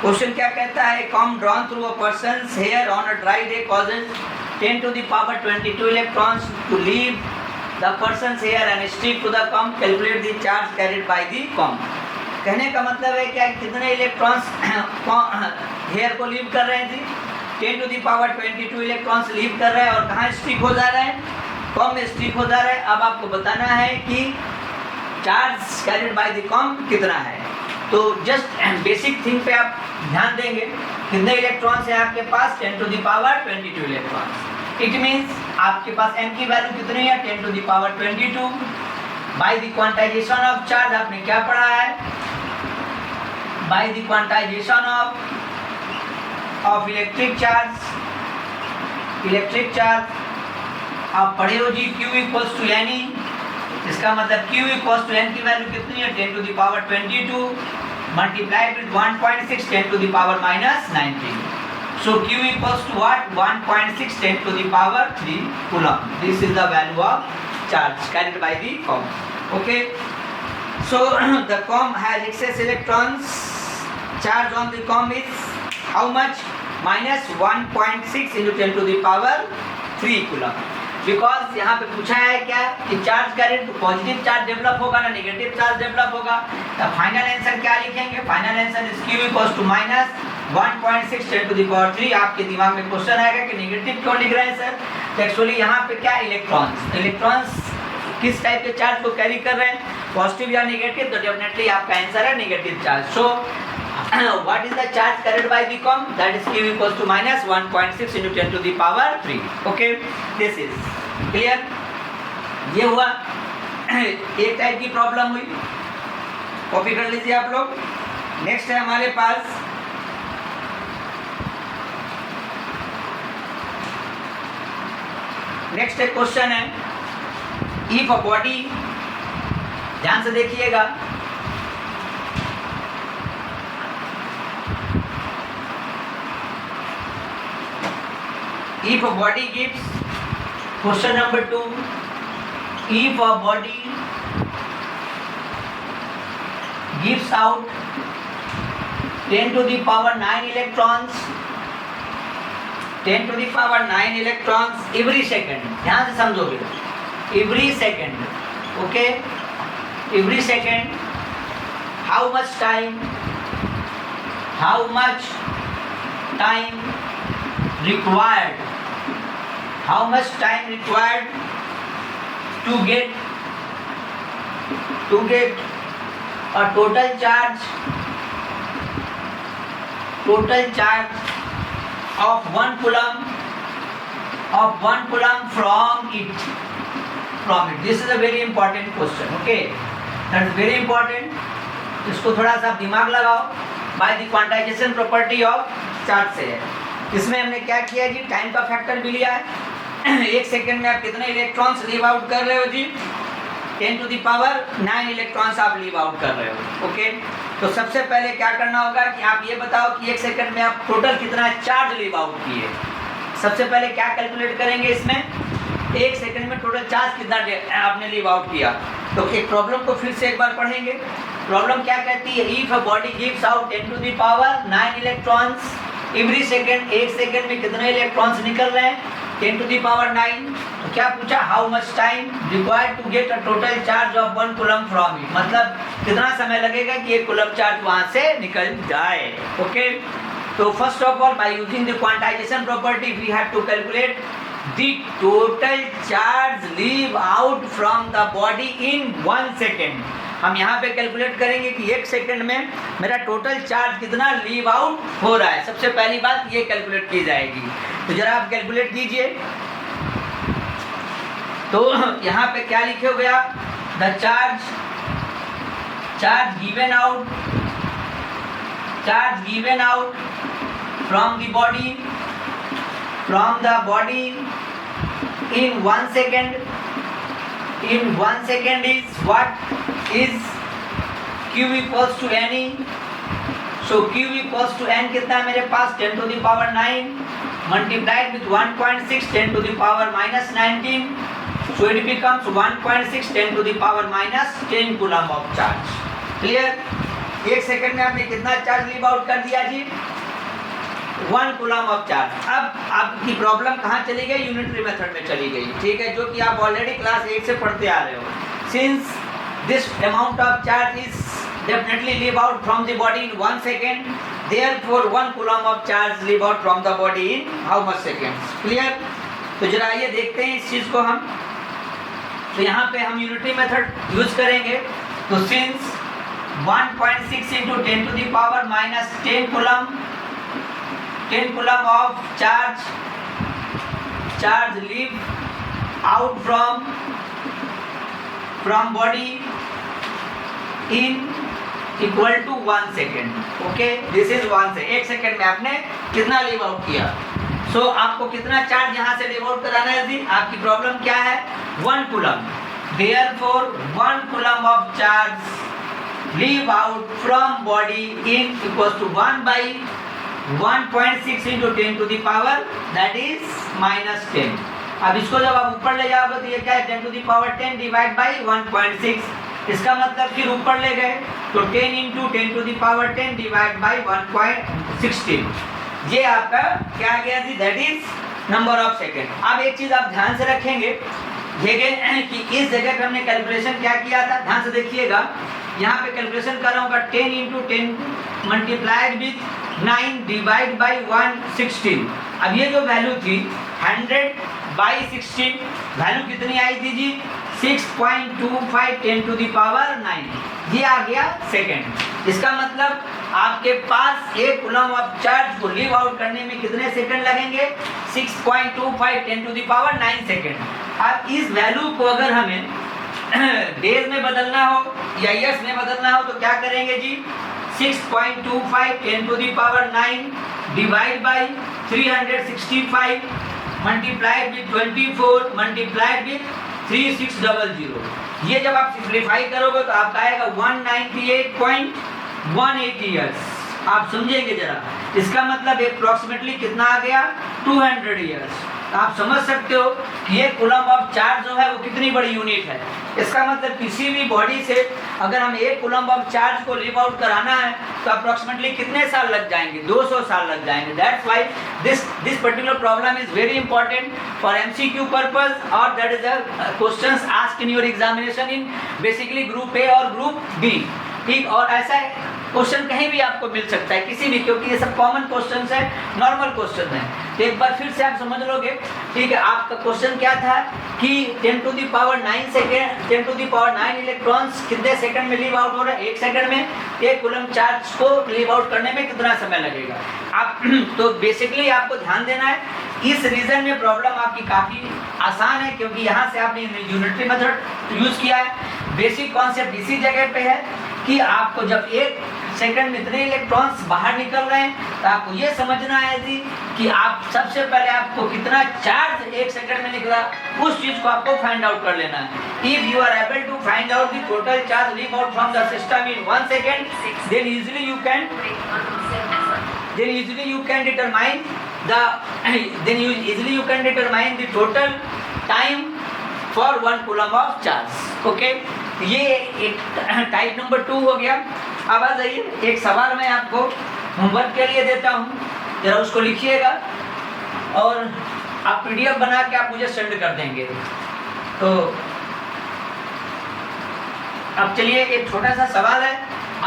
A: Question क्या कहता है? comb drawn through a person's hair on a dry day causes 10 to the power 22 electrons to leave the person's hair and stick to the comb. Calculate the charge carried by the comb. कहने का मतलब है क्या, कितने electrons hair को leave कर रहे हैं जी? 10 to the power 22 electrons leave कर रहे हैं और कहाँ स्टिक हो जा रहे हैं? कॉम में स्टिक हो जा रहे हैं. अब आपको बताना है कि charge carried by the com कितना है. तो जस्ट बेसिक थिंग पे आप ध्यान देंगे. कितने इलेक्ट्रॉन्स है आपके पास? 10 to the power 22 electrons. It means आपके पास m की वैल्यू कितनी है? 10 to the power 22. By the quantization of charge आपने क्या पढ़ा है? By the quantization of electric charge आप पढ़े हो जी. Q equals to N. इसका मतलब Q इक्वल्स टू N की वैल्यू कितनी है? 10 to the power 22 multiplied with 1.6 10 to the power minus 19. So Q equals to what? 1.6 10 to the power 3 coulomb. This is the value of charge carried by the comb. Okay. So the comb has excess electrons. Charge on the comb is how much? Minus 1.6 into 10 to the power 3 coulomb. Because यहाँ पे पूछा है क्या कि charge carried, तो positive charge develop होगा ना negative charge develop होगा. तो फाइनल आंसर क्या लिखेंगे? Final answer is Q equals to minus 1.6 10 to the power 3. आपके दिमाग में क्वेश्चन आएगा कि नेगेटिव क्यों लिख रहे हैं सर? तो एक्चुअली यहाँ पे क्या इलेक्ट्रॉन्स किस टाइप के चार्ज को कैरी कर रहे हैं, पॉजिटिव या नेगेटिव? तो डेफिनेटली आपका आंसर है negative charge. So what is the charge carried by the comb? That is Q equals to minus 1.6 into 10 to the power 3. Okay, this is clear. ये हुआ एक टाइप की प्रॉब्लम हुई, copy कर लीजिए आप लोग. नेक्स्ट है हमारे पास नेक्स्ट एक क्वेश्चन है. इफ अ बॉडी, ध्यान से देखिएगा, if a body gives, question number 2, if a body gives out 10 to the power 9 electrons, 10 to the power 9 electrons every second. ध्यान से समझोगे, every second. Okay, every second. How much time required? How much time required to get a total charge of 1 coulomb from it. This is a very important question. Okay, that is very important. इसको थोड़ा सा दिमाग लगाओ. By the quantization property of charge से है. इसमें हमने क्या किया जी? टाइम का फैक्टर भी लिया है. एक सेकंड में आप कितने इलेक्ट्रॉन्स लीव आउट कर रहे हो जी? 10 to the power 9 इलेक्ट्रॉन्स आप लीव आउट कर रहे हो. ओके, तो सबसे पहले क्या करना होगा कि आप ये बताओ कि एक सेकंड में आप टोटल कितना चार्ज लीव आउट किए. सबसे पहले क्या कैलकुलेट करेंगे इसमें? एक सेकंड में टोटल चार्ज कितना आपने लीव आउट किया. तो एक प्रॉब्लम को फिर से एक बार पढ़ेंगे. प्रॉब्लम क्या कहती है? If a body gives out 10 to the power 9 electrons every second, एक सेकेंड में कितने इलेक्ट्रॉन्स निकल रहे हैं? 10 to the power 9. तो क्या पूछा? How much time required to get a total charge of 1 coulomb from it. मतलब कितना समय लगेगा कि एक coulomb चार्ज वहां से निकल जाए. ओके, तो first of all by using the quantization property we have to calculate the total charge leave out from the body in 1 second. हम यहाँ पे कैलकुलेट करेंगे कि एक सेकंड में मेरा टोटल चार्ज कितना लीव आउट हो रहा है. सबसे पहली बात ये कैलकुलेट की जाएगी. तो जरा आप कैलकुलेट कीजिए. तो यहाँ पे क्या लिखे हो गया, the charge given out from the body in 1 second is what is q equals to ne. So q equals to n कितना है मेरे पास 10 to the power 9 multiplied with 1.6 10 to the power minus 19. So it becomes 1.6 10 to the power minus 10 coulomb of charge. Clear? एक second में आपने कितना charge leave out कर दिया जी, 1 coulomb of charge. अब आपकी प्रॉब्लम कहाँ चली गई, यूनिटरी मेथड में चली गई, ठीक है, जो कि आप ऑलरेडी क्लास 8 से पढ़ते आ रहे हो। Since this amount of charge is definitely leave out from the body in 1 second, therefore 1 coulomb of charge leave out from the body in how much seconds. Clear? तो जरा आइए देखते हैं इस चीज को हम। तो यहाँ पे हम यूनिटरी मेथड यूज करेंगे। तो since 1.6 into 10 to the power minus 10 coulomb of charge leave out from body in equal to 1 second. Okay, this is 1 second. 1 second में आपने कितना लीव आउट किया। सो आपको कितना चार्ज यहाँ से लीव आउट कराना है जी, आपकी प्रॉब्लम क्या है, 1 coulomb. Therefore 1 coulomb of charge leave out from body in equals to 1 by 1.6 into 10 to the power that is minus 10. अब इसको जब आप ऊपर ले जाओगे तो ये क्या है, 10 to the power 10 divide by 1.6। इसका मतलब फिर ऊपर ले गए तो 10 into 10 to the power 10 divide by 1.16। ये आपका क्या आ गया जी, that is number of second. अब एक चीज आप ध्यान से रखेंगे कि इस जगह पे हमने कैलकुलेशन क्या किया था, ध्यान से देखिएगा। यहाँ पे कैलकुलेशन कर रहा हूँ 10 into 10 multiplied with 9 divide by 116। अब ये जो वैल्यू थी 100 बाई 16, वैल्यू कितनी आई थी जी, 6.25 10 to the power 9। ये आ गया सेकेंड। इसका मतलब आपके पास 1 कूलम ऑफ चार्ज को लीव आउट करने में कितने सेकंड लगेंगे, 6.25 10 to the power 9 सेकंड। अब इस वैल्यू को अगर हमें डेज में बदलना हो या ईयर्स में बदलना हो तो क्या करेंगे जी, 6.25 10 to the power 9 divide by 365 multiplied with 24 multiplied with 3600। ये जब आप सिंप्लीफाई करोगे तो आपका आएगा 198.18 ईयर्स। आप समझेंगे जरा, इसका मतलब अप्रोक्सीमेटली कितना आ गया, 200 ईयर्स। आप समझ सकते हो कि ये कूलम ऑफ चार्ज जो है वो कितनी बड़ी यूनिट है। इसका मतलब किसी भी बॉडी से अगर हम 1 कूलम ऑफ चार्ज को लीव आउट कराना है तो अप्रोक्सीमेटली कितने साल लग जाएंगे, 200 साल लग जाएंगे। That's why this particular problem is very important for MCQ purpose, और that is the questions asked in your examination in basically group A और ग्रुप बी। ठीक, और ऐसा क्वेश्चन कहीं भी आपको मिल सकता है, किसी भी, क्योंकि ये सब कॉमन क्वेश्चंस है, नॉर्मल क्वेश्चन है। तो एक बार फिर से आप समझ लोगे। ठीक है, आपका क्वेश्चन क्या था कि 10 to the power 9 second, 10 to the power 9 electrons कितने सेकंड में लीव आउट हो रहे हैं, 1 सेकंड में। 1 कूलम चार्ज को लीव आउट करने में कितना समय लगेगा। आप तो बेसिकली आपको ध्यान देना है, इस रीजन में प्रॉब्लम आपकी काफ़ी आसान है क्योंकि यहाँ से आपने यूनिटरी मेथड यूज किया है। बेसिक कॉन्सेप्ट इसी जगह पे है कि आपको जब 1 सेकंड में इतने इलेक्ट्रॉन्स बाहर निकल रहे हैं तो आपको ये समझना है जी कि आप सबसे पहले आपको कितना चार्ज 1 सेकंड में निकला, उस चीज को आपको फाइंड आउट कर लेना है। If you are able to find out the total charge leave out from the system in 1 second, then easily you can determine the total time for 1 coulomb of charge. Okay, ये एक type number 2 हो गया। अब आ जाइए, एक सवाल मैं आपको होमवर्क के लिए देता हूँ, जरा उसको लिखिएगा और आप पीडीएफ बना के आप मुझे सेंड कर देंगे। तो अब चलिए, एक छोटा सा सवाल है,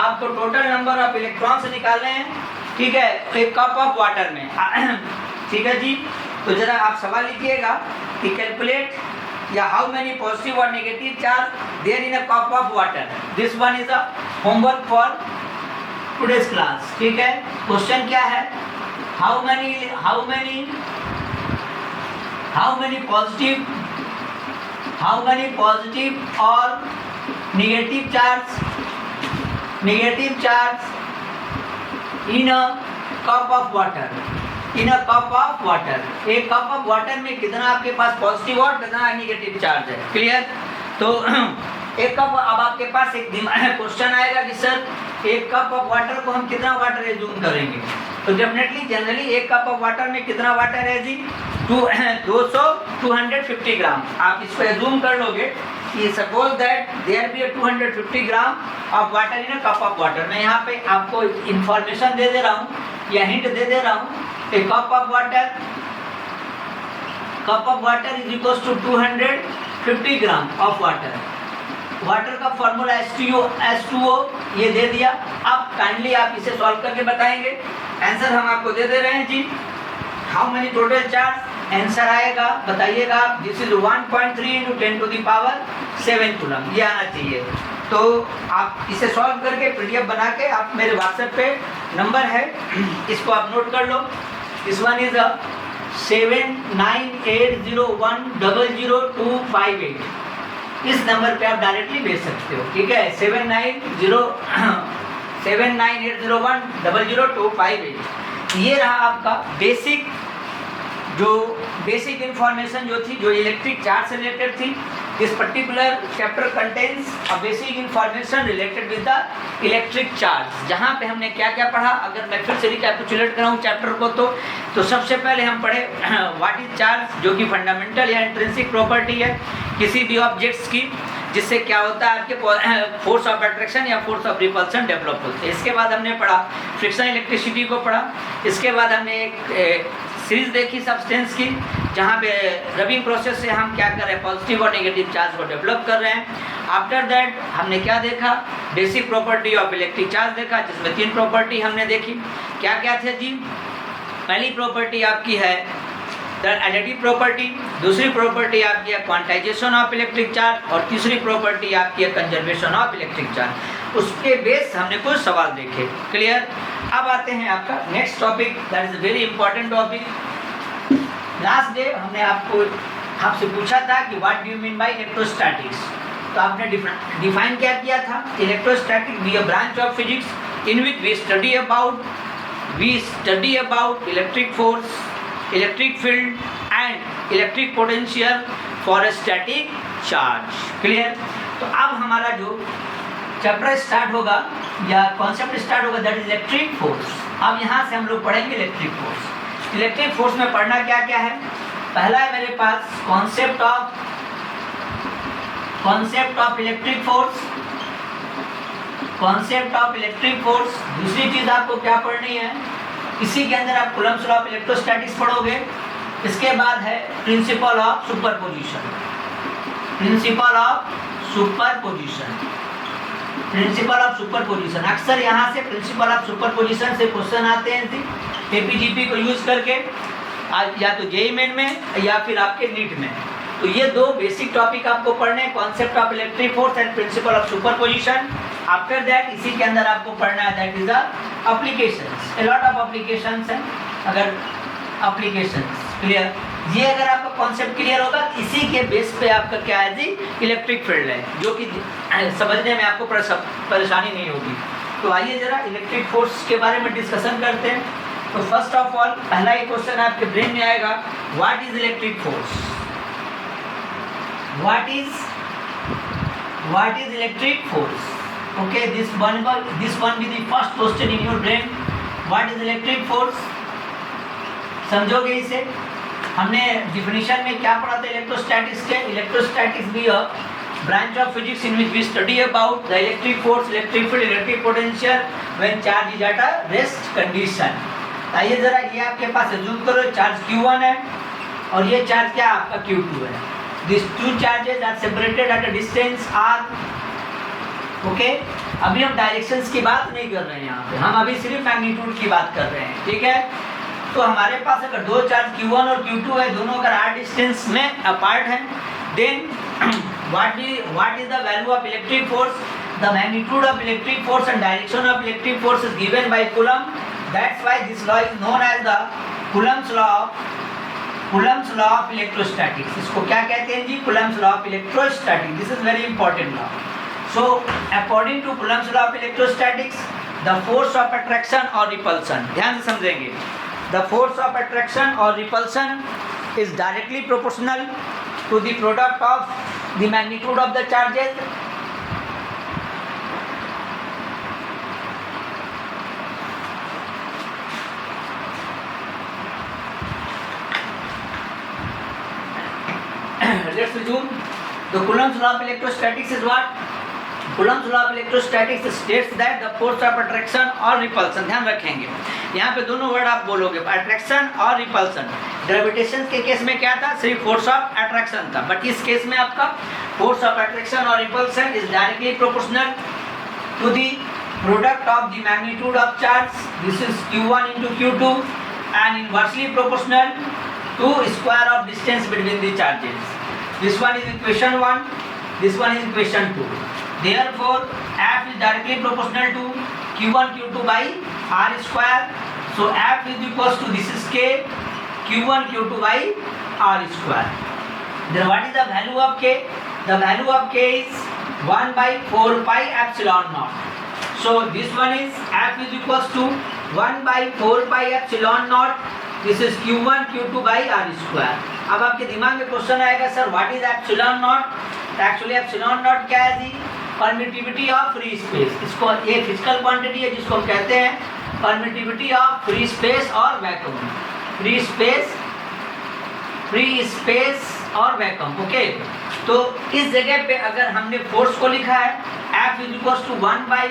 A: आपको टोटल नंबर ऑफ इलेक्ट्रॉन्स निकालने हैं। ठीक है, एक कप ऑफ वाटर में। ठीक है जी, तो जरा आप सवाल लिखिएगा कि कैलकुलेट या हाउ मेनी पॉजिटिव और negative charge there in a cup of water. This one is a homework for today's class. ठीक है, क्वेश्चन क्या है, how many how many positive और negative charge in a cup of water, in a cup of water. एक cup of water में कितना आपके पास positive और कितना नेगेटिव चार्ज है, क्लियर। तो एक कप, अब आपके पास एक क्वेश्चन आएगा कि सर एक कप ऑफ वाटर को हम कितना वाटर एज्यूम करेंगे, तो डेफिनेटली जनरली एक कप ऑफ वाटर में कितना वाटर है जी, 250 ग्राम। आप इसको एज्यूम कर लोगे कि suppose that there be 250 gram of water in a cup of water. मैं यहाँ पे आपको इंफॉर्मेशन दे दे रहा हूँ या हिंट दे दे रहा हूँ। A cup of water is equal to 250 gram of water. Water का फॉर्मूला H2O ये दे दिया। अब काइंडली आप इसे सॉल्व करके बताएंगे। आंसर हम आपको दे दे रहे हैं जी। How many total charge, answer आएगा, बताइएगा। दिस इज 1.3 × 10⁻7 कूलम, ये आना चाहिए। तो आप इसे सॉल्व करके PDF बना के आप मेरे व्हाट्सएप पे नंबर है, इसको आप नोट कर लो। This one is 7980100258। इस नंबर पे आप डायरेक्टली भेज सकते हो, ठीक है। 7980100258। ये रहा आपका बेसिक इंफॉर्मेशन जो थी, जो इलेक्ट्रिक चार्ज से रिलेटेड थी। This particular chapter contains a basic information related with the electric charge. जहाँ पे हमने क्या क्या पढ़ा, अगर मैं फिर से रिकैपिचुलेट कराऊँ चैप्टर को, तो सबसे पहले हम पढ़े व्हाट इज चार्ज, जो कि फंडामेंटल या इंट्रिंसिक प्रॉपर्टी है किसी भी ऑब्जेक्ट्स की, जिससे क्या होता है आपके फोर्स ऑफ अट्रैक्शन या फोर्स ऑफ रिपल्सन डेवलप होते हैं। इसके बाद हमने पढ़ा फ्रिक्शन इलेक्ट्रिसिटी को पढ़ा। इसके बाद हमने एक सीरीज देखी सब्सटेंस की, जहाँ पे रबिंग प्रोसेस से हम क्या कर रहे हैं, पॉजिटिव और नेगेटिव चार्ज को डेवलप कर रहे हैं। आफ्टर दैट हमने क्या देखा, basic property of electric charge देखा, जिसमें 3 प्रॉपर्टी हमने देखी। क्या क्या थे जी, पहली प्रॉपर्टी आपकी है एडिटिव प्रॉपर्टी, दूसरी प्रॉपर्टी आपकी है क्वांटाइजेशन ऑफ इलेक्ट्रिक चार्ज, और तीसरी प्रॉपर्टी आपकी है कंजर्वेशन ऑफ इलेक्ट्रिक चार्ज। उसके बेस हमने कुछ सवाल देखे, क्लियर। अब आते हैं आपका next topic, that is very important topic. Last day हमने आपसे पूछा था कि what do you mean by electrostatics. तो आपने डिफाइन क्या किया था, electrostatic be a branch of physics in which we study about electric force, electric field and electric potential for a static charge, clear. तो अब हमारा जो चैप्टर स्टार्ट होगा या कॉन्सेप्ट स्टार्ट होगा, दैट इज इलेक्ट्रिक फोर्स। अब यहाँ से हम लोग पढ़ेंगे इलेक्ट्रिक फोर्स। इलेक्ट्रिक फोर्स में पढ़ना क्या क्या है, पहला है मेरे पास कॉन्सेप्ट ऑफ इलेक्ट्रिक फोर्स। दूसरी चीज आपको क्या पढ़नी है, इसी के अंदर आप कूलम्ब्स लॉ ऑफ इलेक्ट्रोस्टैटिक्स पढ़ोगे। इसके बाद है प्रिंसिपल ऑफ सुपरपोजिशन। अक्सर यहाँ से प्रिंसिपल ऑफ सुपरपोजिशन से क्वेश्चन आते हैं एपीजीपी को यूज करके, या तो जेईई मेन में या फिर आपके नीट में। तो ये 2 बेसिक टॉपिक आपको पढ़ने हैं, concept of electric force and principal of superposition. After that इसी के अंदर आपको पढ़ना है that is the applications. A lot of applications हैं, अगर एप्लीकेशंस क्लियर, ये अगर आपका कॉन्सेप्ट क्लियर होगा, इसी के बेस पे आपका क्या है जी, इलेक्ट्रिक फील्ड है, जो कि समझने में आपको परेशानी नहीं होगी। तो आइए जरा इलेक्ट्रिक फोर्स के बारे में डिस्कशन करते हैं। तो फर्स्ट ऑफ ऑल पहला ही क्वेश्चन आपके ब्रेन में आएगा, what is electric force. What is electric force? Okay, this one be the first question in your brain. What is electric force? समझोगे इसे। हमने डिफिनीशन में क्या पढ़ा था इलेक्ट्रोस्टैटिक्स के, इलेक्ट्रोस्टैटिक्स भी a branch of physics in which we study about the electric force, electric field, electric potential when charge is at a rest condition. आइए जरा ये आपके पास एज्यूम करो चार्ज Q1 है और ये चार्ज क्या आपका Q2 है। These 2 charges are separated at a distance r. Okay, अभी हम डायरेक्शंस की बात नहीं कर रहे हैं यहाँ पे, हम अभी सिर्फ मैग्नीट्यूड की बात कर रहे हैं, ठीक है। तो हमारे पास अगर 2 चार्ज Q1 और Q2 है, दोनों अगर r डिस्टेंस में अपार्ट हैं, then what is the value of electric force, the magnitude of electric force and direction of electric force is given by Coulomb. That's why this law is known as the Coulomb's law Coulomb's law of electrostatics, इसको क्या कहते हैं जी? Coulomb's law of electrostatics. This is very important law. So according to Coulomb's law of electrostatics, the force of attraction और repulsion, ध्यान से समझेंगे, the force of attraction और repulsion is directly proportional to the product of the magnitude of the charges let's resume. The Coulomb's law of electrostatics is what? Coulomb's law of electrostatics states that the force of attraction और repulsion, ध्यान रखेंगे यहाँ पे दोनों word आप बोलोगे, attraction और repulsion. Gravitation के केस में क्या था? सिर्फ फोर्स ऑफ अट्रैक्शन था, बट इस केस में आपका फोर्स ऑफ अट्रैक्शन और repulsion is directly proportional to the product of the magnitude of charge, this is q1 into q2, and inversely proportional to square of distance between the charges. This one is equation 1, this one is equation 2. Therefore, F is directly proportional to q1 q2 by r square. So F is equals to, this is k, q1 q2 by r square. Then what is the value of k? The value of k is 1 by 4 pi epsilon naught. So this one is F is equals to 1 by 4 pi epsilon naught. This is q1 q2 by r square. अब आपके दिमाग में question आएगा, sir what is epsilon naught? Actually epsilon naught क्या है जी? Permittivity of free space. इसको ये फिजिकल क्वांटिटी है जिसको हम कहते हैं परमिटिविटी ऑफ फ्री स्पेस और वैक्यूम। फ्री स्पेस और वैक्यूम, ओके। तो इस जगह पे अगर हमने फोर्स को लिखा है F is equals to 1 by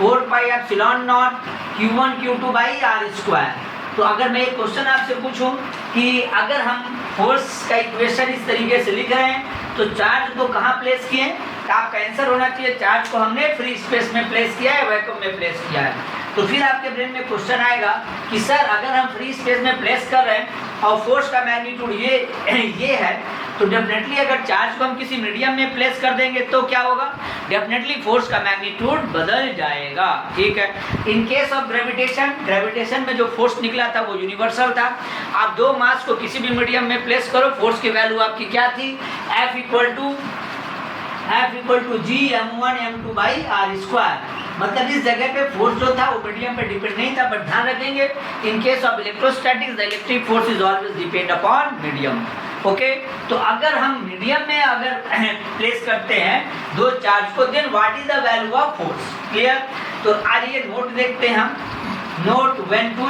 A: 4 pi epsilon naught q1 q2 by r square. तो अगर मैं एक क्वेश्चन आपसे पूछूं कि अगर हम फोर्स का इक्वेशन इस तरीके से लिख रहे हैं तो चार्ज को कहाँ प्लेस किए? तो आपका आंसर होना चाहिए चार्ज को हमने फ्री स्पेस में प्लेस किया है, वैक्यूम में प्लेस किया है। तो फिर आपके ब्रेन में क्वेश्चन आएगा कि सर अगर हम फ्री स्पेस में प्लेस कर रहे हैं और फोर्स का मैग्नीट्यूड ये है, तो डेफिनेटली अगर चार्ज को हम किसी मीडियम में प्लेस कर देंगे तो क्या होगा? डेफिनेटली फोर्स का मैग्नीट्यूड बदल जाएगा, ठीक है। इन केस ऑफ ग्रेविटेशन में जो फोर्स निकला था वो यूनिवर्सल था। आप दो मास को किसी भी मीडियम में प्लेस करो, फोर्स की वैल्यू आपकी क्या थी? F equal to G m1 m2 by R square. मतलब इस जगह पे फोर्स जो था वो मीडियम पे डिपेंड नहीं था, बट ध्यान रखेंगे in case of electrostatics the electric force is always depend upon medium, okay. तो अगर हम मीडियम में अगर प्लेस करते हैं दो चार्ज को, then what is the value of force? Clear? तो आज ये नोट देखते हैं हम। Note when two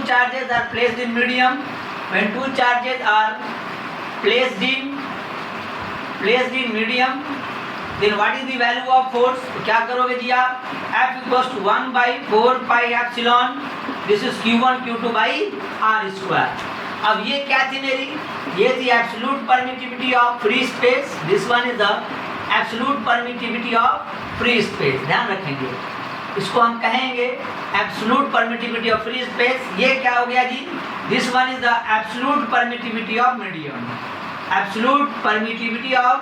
A: charges are placed in medium, when two charges are placed in medium, then what is the value of force? तो क्या करोगे जी आप? F equals to 1 by 4 pi epsilon, this is q1 q2 by r square। अब ये क्या थी मेरी? ये थी absolute permittivity of free space, this one is the absolute permittivity of free space। ध्यान रखेंगे, इसको हम कहेंगे absolute permittivity of free space। ये क्या हो गया जी? This one is the absolute permittivity of medium, absolute permittivity of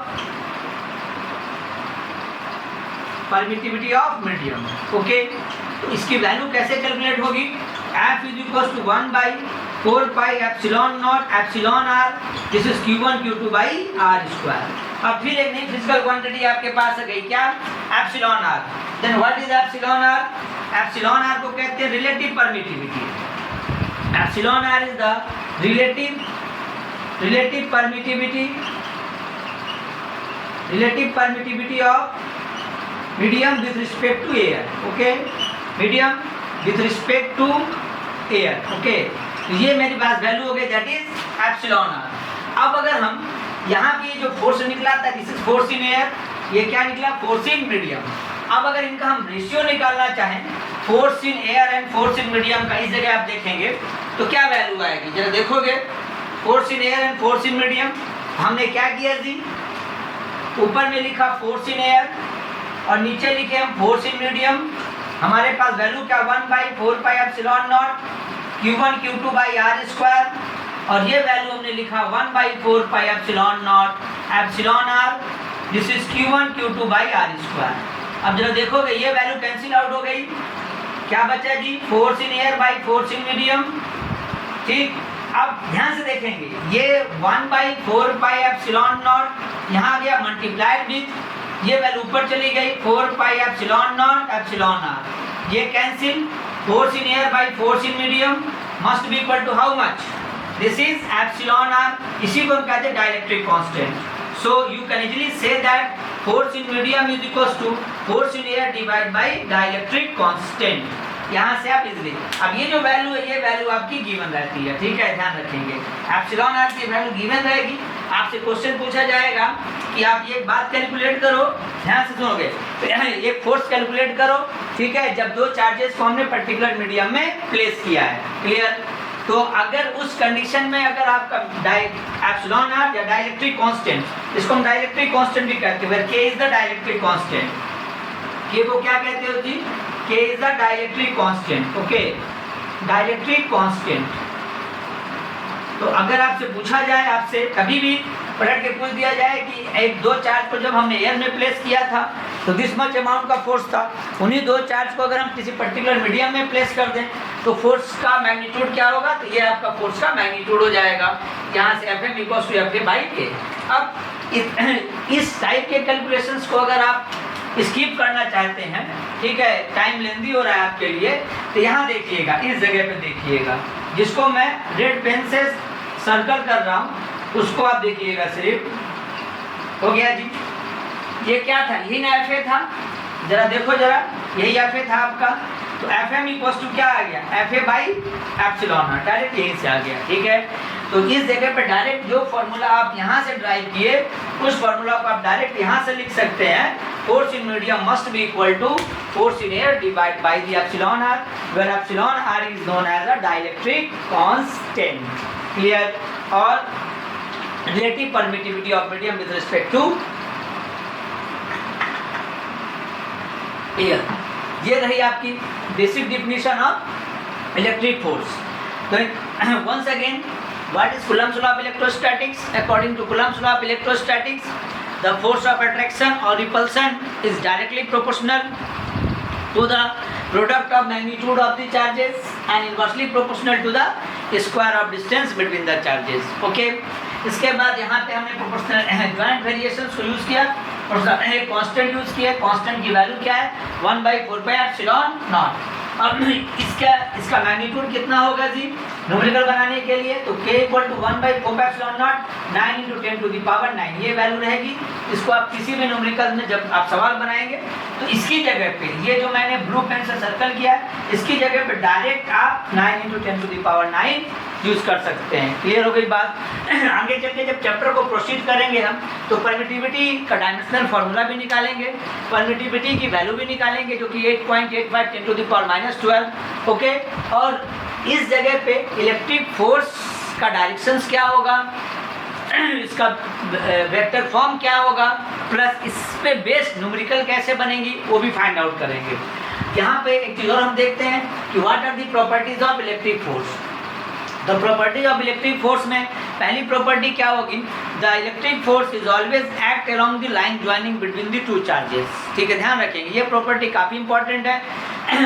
A: medium, okay. तो इसकी वैल्यू कैसे कैलकुलेट होगी? F is equals to 1 by 4 pi epsilon naught epsilon r, this is q1 q2 by r square. अब फिर एक नई physical quantity आपके पास आ गई, क्या? Epsilon r। Then what is epsilon r? Epsilon r को कहते हैं relative permittivity. Epsilon r is the relative permittivity of medium with respect to air, okay. Medium with respect to air, okay. तो ये मेरी पास वैल्यू हो गई, that is epsilon r। अब अगर हम यहाँ की जो फोर्स निकला था, this is force in air, ये क्या निकला? Force in medium. अब अगर इनका हम रेशियो निकालना चाहें, force in air and force in medium का, इस जगह आप देखेंगे तो क्या वैल्यू आएगी? जरा देखोगे, force in air and force in medium, हमने क्या किया जी? ऊपर में लिखा फोर्स इन एयर और नीचे लिखे हम फोर्स इन मीडियम। हमारे पास वैल्यू क्या? 1 by 4 pi epsilon naught q1 q2 by r square, और ये वैल्यू हमने लिखा 1 by 4 pi epsilon naught epsilon r, this is q1 q2 by r square. अब जरा देखोगे ये वैल्यू कैंसिल आउट हो गई, क्या बचा जी? Force in air by force in medium, ठीक, अब ध्यान से देखेंगे, ये 1/4πε0 यहाँ आ गया मल्टीप्लाइड विथ ये वैल्यू ऊपर चली गई 4πε0 εr, ये cancel, force in air by force in medium must be equal to how much, this is epsilon R, इसी को हम कहते हैं dielectric constant. So you can easily see that force in medium is equals to force in air divide by dielectric constant. यहाँ से आप easily, अब ये जो वैल्यू है ये वैल्यू आपकी गिवन रहती है, ठीक है, ध्यान रखेंगे एप्सिलॉन आर की वैल्यू गिवन रहेगी। आपसे क्वेश्चन पूछा जाएगा कि आप ये बात कैलकुलेट करो, ध्यान से सुनोगे, तो ये फोर्स कैलकुलेट करो, ठीक है, जब दो चार्जेस को हमने पर्टिकुलर मीडियम में प्लेस किया है, क्लियर। तो अगर उस कंडीशन में अगर आपका एप्सिलॉन आर या डाइलेक्ट्रिक कांस्टेंट, इसको हम डाइलेक्ट्रिक कांस्टेंट भी कहते हैं, के इज द डाइलेक्ट्रिक कांस्टेंट, के को क्या कहते हो जी, के is the dielectric constant, okay, dielectric constant. तो अगर आपसे पूछा जाए, आपसे कभी भी पलट के पूछ दिया जाए कि एक दो चार्ज को जब हमने एयर में प्लेस किया था तो दिस मच अमाउंट का फोर्स था, उन्हीं दो चार्ज को अगर हम किसी पर्टिकुलर मीडियम में प्लेस कर दें तो फोर्स का मैग्नीट्यूड क्या होगा, तो ये आपका फोर्स का मैग्नीट्यूड हो जाएगा, यहाँ से Fm equals to Fa by K. अब इस टाइप के कैलकुलेशंस को अगर आप स्किप करना चाहते हैं, ठीक है, टाइम लेंदी हो रहा है आपके लिए, तो यहाँ देखिएगा, इस जगह पे देखिएगा, जिसको मैं रेड पेन से सर्कल कर रहा हूँ उसको आप देखिएगा, सिर्फ हो गया जी। ये क्या था, यही ना Fa था, जरा देखो जरा, यही Fa था आपका, तो Fm इक्वल्स टू क्या आ गया, Fa by epsilon R, direct यहीं से आ गया, ठीक है। तो इस जगह पे डायरेक्ट जो फॉर्मूला आप यहाँ से ड्राइव किए उस फॉर्मूला को आप डायरेक्ट यहाँ से लिख सकते हैं, force in medium must be equal to force in air divide by the epsilon R, where epsilon R is known as a dielectric constant, clear. और relative permittivity of medium with respect to air, ये रही आपकी basic definition of electric force. तो once again, what is Coulomb's law of electrostatics? According to Coulomb's law of electrostatics, the force of attraction or repulsion is directly proportional to the product of magnitude of the charges and inversely proportional to the square of distance between the charges, okay। इसके बाद यहाँ पे हमने proportional joint variations को use किया, constant use किया, constant की value क्या है 1/4πε0। अब इसका मैग्नीट्यूड कितना होगा जी न्यूमेरिकल बनाने के लिए, तो k इक्वल टू 1/4πε0 9 × 10⁹ ये वैल्यू रहेगी। इसको आप किसी भी न्यूमेरिकल में जब आप सवाल बनाएंगे तो इसकी जगह पे ये जो मैंने ब्लू पेन से सर्कल किया है इसकी जगह पे डायरेक्ट आप 9 × 10⁹ यूज कर सकते हैं, क्लियर हो गई बात। आगे चल के जब चैप्टर को प्रोसीड करेंगे हम तो परमिटिविटी का डायमेंशनल फार्मूला भी निकालेंगे, परमिटिविटी की वैल्यू भी निकालेंगे जो कि 8.85 × 10⁻12, ओके। और इस जगह पे इलेक्ट्रिक फोर्स का डायरेक्शंस क्या होगा, इसका वेक्टर फॉर्म क्या होगा, प्लस इस पे बेस्ड न्यूमेरिकल कैसे बनेंगी वो भी फाइंड आउट करेंगे। यहाँ पे एक चीज़ और हम देखते हैं कि what are the properties of electric force. The properties of electric force में पहली प्रॉपर्टी क्या होगी, the electric force is always act along the line joining between the two charges, ठीक है, ध्यान रखेंगे ये प्रॉपर्टी काफ़ी इंपॉर्टेंट है।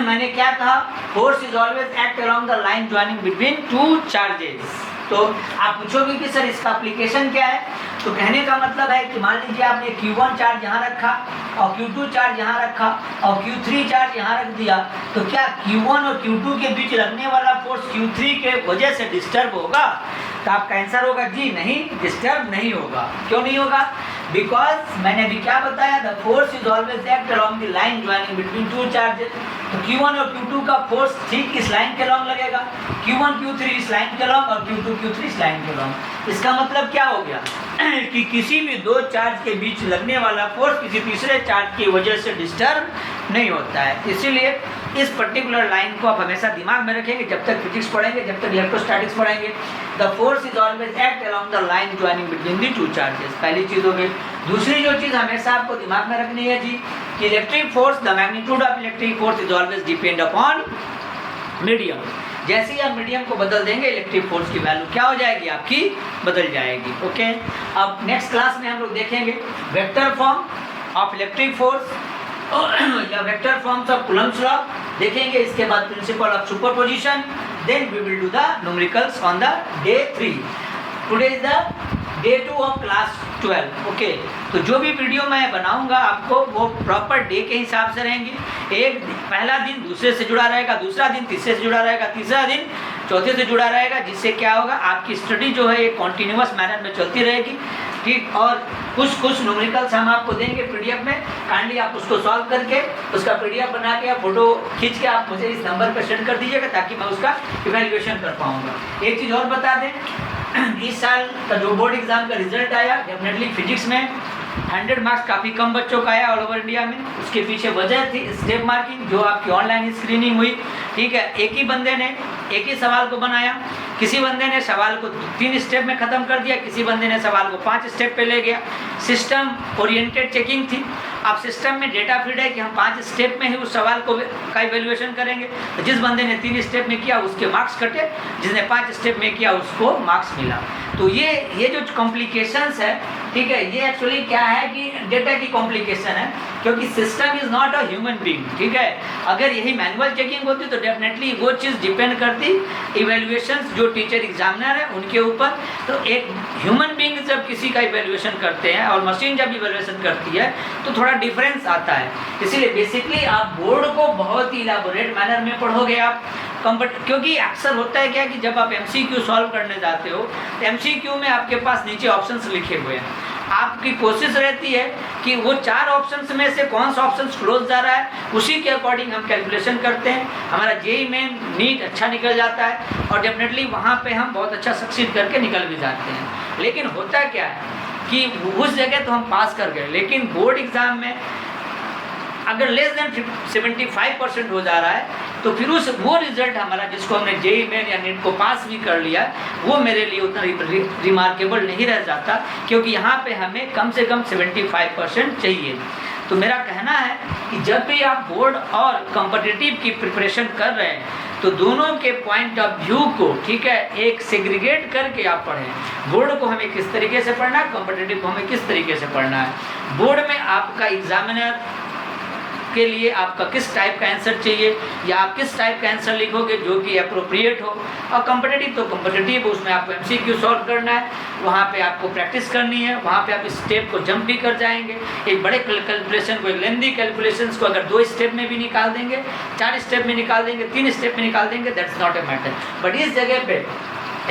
A: मैंने क्या कहा, force is always act along the line joining between two charges. तो आप पूछोगे कि सर इसका एप्लीकेशन क्या है, तो कहने का मतलब है कि मान लीजिए आपने Q1 चार्ज यहाँ रखा और Q2 चार्ज यहाँ रखा और Q3 चार्ज यहाँ रख दिया, तो क्या Q1 और Q2 के बीच लगने वाला फोर्स Q3 के वजह से डिस्टर्ब होगा, तो आपका आंसर होगा जी नहीं, डिस्टर्ब नहीं होगा। क्यों नहीं होगा, बिकॉज मैंने अभी क्या बताया, the force is always act along the line joining between two charges. तो Q1 और Q2 का फोर्स ठीक इस लाइन के लॉन्ग लगेगा, Q1 Q3 इस लाइन के लॉन्ग और Q2 Q3 इस लाइन के लॉन्ग। इसका मतलब क्या हो गया कि किसी भी दो चार्ज के बीच लगने वाला फोर्स किसी तीसरे चार्ज की वजह से डिस्टर्ब नहीं होता है। इसीलिए इस पर्टिकुलर लाइन को आप हमेशा दिमाग में रखेंगे जब तक फिजिक्स पढ़ेंगे, जब तक इलेक्ट्रोस्टैटिक्स पढ़ेंगे। The force is always act along the line joining between the two charges, पहली चीज़ हो गई। दूसरी जो चीज़ हमेशा आपको दिमाग में रखनी है जी कि electric force, the magnitude of electric force is always depend upon medium. जैसे ही आप मीडियम को बदल देंगे इलेक्ट्रिक फोर्स की वैल्यू क्या हो जाएगी, आपकी बदल जाएगी, ओके। अब नेक्स्ट क्लास में हम लोग देखेंगे vector form of electric force या vector forms of Coulomb's law देखेंगे। इसके बाद principle of superposition then we will do the numericals on the day 3. Today is the day 2 of class 12. Okay, तो जो भी वीडियो मैं बनाऊंगा आपको वो प्रॉपर डे के हिसाब से रहेंगी. एक पहला दिन दूसरे से जुड़ा रहेगा, दूसरा दिन तीसरे से जुड़ा रहेगा, तीसरा दिन चौथे से जुड़ा रहेगा, जिससे क्या होगा आपकी स्टडी जो है ये कॉन्टिन्यूअस मैनर में चलती रहेगी. ठीक, और कुछ न्यूमेरिकल्स हम आपको देंगे पीडीएफ में. काइंडली आप उसको सॉल्व करके उसका पीडीएफ बना के आप फोटो खींच के आप मुझे इस नंबर पर सेंड कर दीजिएगा ताकि मैं उसका इवैल्यूएशन कर पाऊंगा. एक चीज़ और बता दें, इस साल का जो बोर्ड एग्जाम का रिजल्ट आया, डेफिनेटली फिजिक्स में 100 मार्क्स काफ़ी कम बच्चों का आया ऑल ओवर इंडिया में. उसके पीछे वजह थी स्टेप मार्किंग, जो आपकी ऑनलाइन स्क्रीनिंग हुई. ठीक है, एक ही बंदे ने एक ही सवाल को बनाया, किसी बंदे ने सवाल को 3 स्टेप में ख़त्म कर दिया, किसी बंदे ने सवाल को 5 स्टेप पे ले गया. सिस्टम ओरिएंटेड चेकिंग थी. अब सिस्टम में डेटा फीड है कि हम 5 स्टेप में ही उस सवाल को का इवेल्युएशन करेंगे. तो जिस बंदे ने 3 स्टेप में किया उसके मार्क्स कटे, जिसने 5 स्टेप में किया उसको मार्क्स मिला. तो ये जो कॉम्प्लिकेशंस है, ठीक है, ये एक्चुअली क्या है कि डेटा की कॉम्प्लिकेशन है, क्योंकि system is not a human being. ठीक है, अगर यही मैनुअल चेकिंग होती तो डेफिनेटली वो चीज़ डिपेंड करती इवेल्युएशंस जो टीचर एग्जामिनर है उनके ऊपर. तो एक ह्यूमन बीइंग जब किसी का इवेल्युएशन करते हैं और मशीन जब इवेल्युएशन करती है तो थोड़ा डिफरेंस आता है. इसीलिए बेसिकली आप बोर्ड को बहुत ही इलाबोरेट मैनर में पढ़ोगे आप. क्योंकि अक्सर होता है क्या कि जब आप MCQ सॉल्व करने जाते हो तो MCQ में आपके पास नीचे ऑप्शंस लिखे हुए हैं. आपकी कोशिश रहती है कि वो 4 ऑप्शंस में से कौन सा ऑप्शन क्लोज जा रहा है, उसी के अकॉर्डिंग हम कैलकुलेशन करते हैं. हमारा JEE मेन नीट अच्छा निकल जाता है और डेफिनेटली वहाँ पे हम बहुत अच्छा सक्सीड करके निकल भी जाते हैं. लेकिन होता क्या है कि उस जगह तो हम पास कर गए, लेकिन बोर्ड एग्ज़ाम में अगर लेस देन 75% हो जा रहा है तो फिर वो रिजल्ट हमारा जिसको हमने JEE मेन या नीट को पास भी कर लिया वो मेरे लिए उतना रिमार्केबल नहीं रह जाता, क्योंकि यहाँ पे हमें कम से कम 75% चाहिए. तो मेरा कहना है कि जब भी आप बोर्ड और कॉम्पिटिटिव की प्रिपरेशन कर रहे हैं तो दोनों के पॉइंट ऑफ व्यू को, ठीक है, एक सेग्रीगेट करके आप पढ़ें. बोर्ड को हमें किस तरीके से पढ़ना है, कॉम्पिटिटिव को हमें किस तरीके से पढ़ना है. बोर्ड में आपका एग्जामिनर के लिए आपका किस टाइप का आंसर चाहिए या आप किस टाइप का आंसर लिखोगे जो कि अप्रोप्रिएट हो. और कॉम्पिटिटिव तो कॉम्पिटिटिव, उसमें आपको MCQ सॉल्व करना है, वहाँ पे आपको प्रैक्टिस करनी है, वहाँ पे आप इस स्टेप को जंप भी कर जाएंगे. एक बड़े कैलकुलेशन को, एक लेंदी कैलकुलेशंस को अगर 2 स्टेप में भी निकाल देंगे, 4 स्टेप में निकाल देंगे, 3 स्टेप में निकाल देंगे, that's not a matter. But इस जगह पे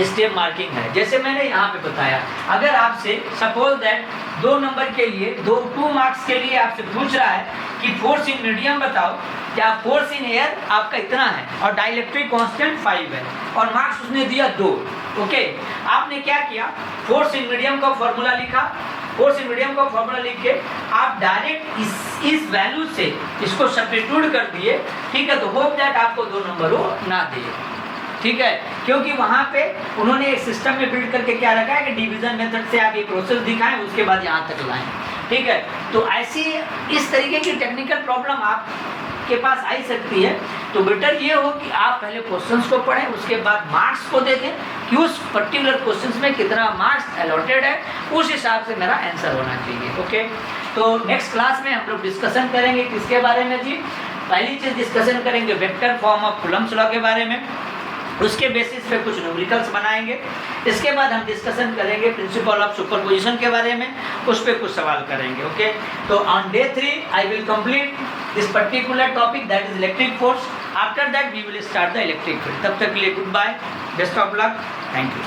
A: स्टेप मार्किंग है. जैसे मैंने यहाँ पे बताया, अगर आपसे सपोज दैट 2 नंबर के लिए 2 मार्क्स के लिए आपसे पूछ रहा है कि फोर्स इन मीडियम बताओ, क्या फोर्स इन एयर आपका इतना है और डाइलेक्ट्रिक कांस्टेंट 5 है और मार्क्स उसने दिया 2. ओके, आपने क्या किया, फोर्स इन मीडियम का फॉर्मूला लिखा. फोर्स इन मीडियम का फॉर्मूला लिख के आप डायरेक्ट इस वैल्यू से इसको सब्स्टिट्यूट कर दिए. ठीक है, तो होप दैट आपको 2 नंबर वो ना दे. ठीक है, क्योंकि वहाँ पे उन्होंने एक सिस्टम में बिल्ड करके क्या रखा है कि डिवीजन मेथड से आप ये प्रोसेस दिखाएं, उसके बाद यहाँ तक लाएं. ठीक है, तो ऐसी इस तरीके की टेक्निकल प्रॉब्लम आपके पास आ सकती है. तो बेटर ये हो कि आप पहले क्वेश्चंस को पढ़ें, उसके बाद मार्क्स को देखें कि उस पर्टिकुलर क्वेश्चंस में कितना मार्क्स अलॉटेड है, उस हिसाब से मेरा आंसर होना चाहिए. ओके, तो नेक्स्ट क्लास में हम लोग डिस्कशन करेंगे किसके बारे में जी. पहली चीज़ डिस्कशन करेंगे vector form of Coulomb's law के बारे में, उसके बेसिस पे कुछ न्यूमेरिकल्स बनाएंगे. इसके बाद हम डिस्कशन करेंगे प्रिंसिपल ऑफ सुपरपोजिशन के बारे में, उस पर कुछ सवाल करेंगे. ओके, तो on day 3 I will complete this particular topic that is electric force. After that we will start the electric field. तब तक के लिए good bye, best of luck, thank you.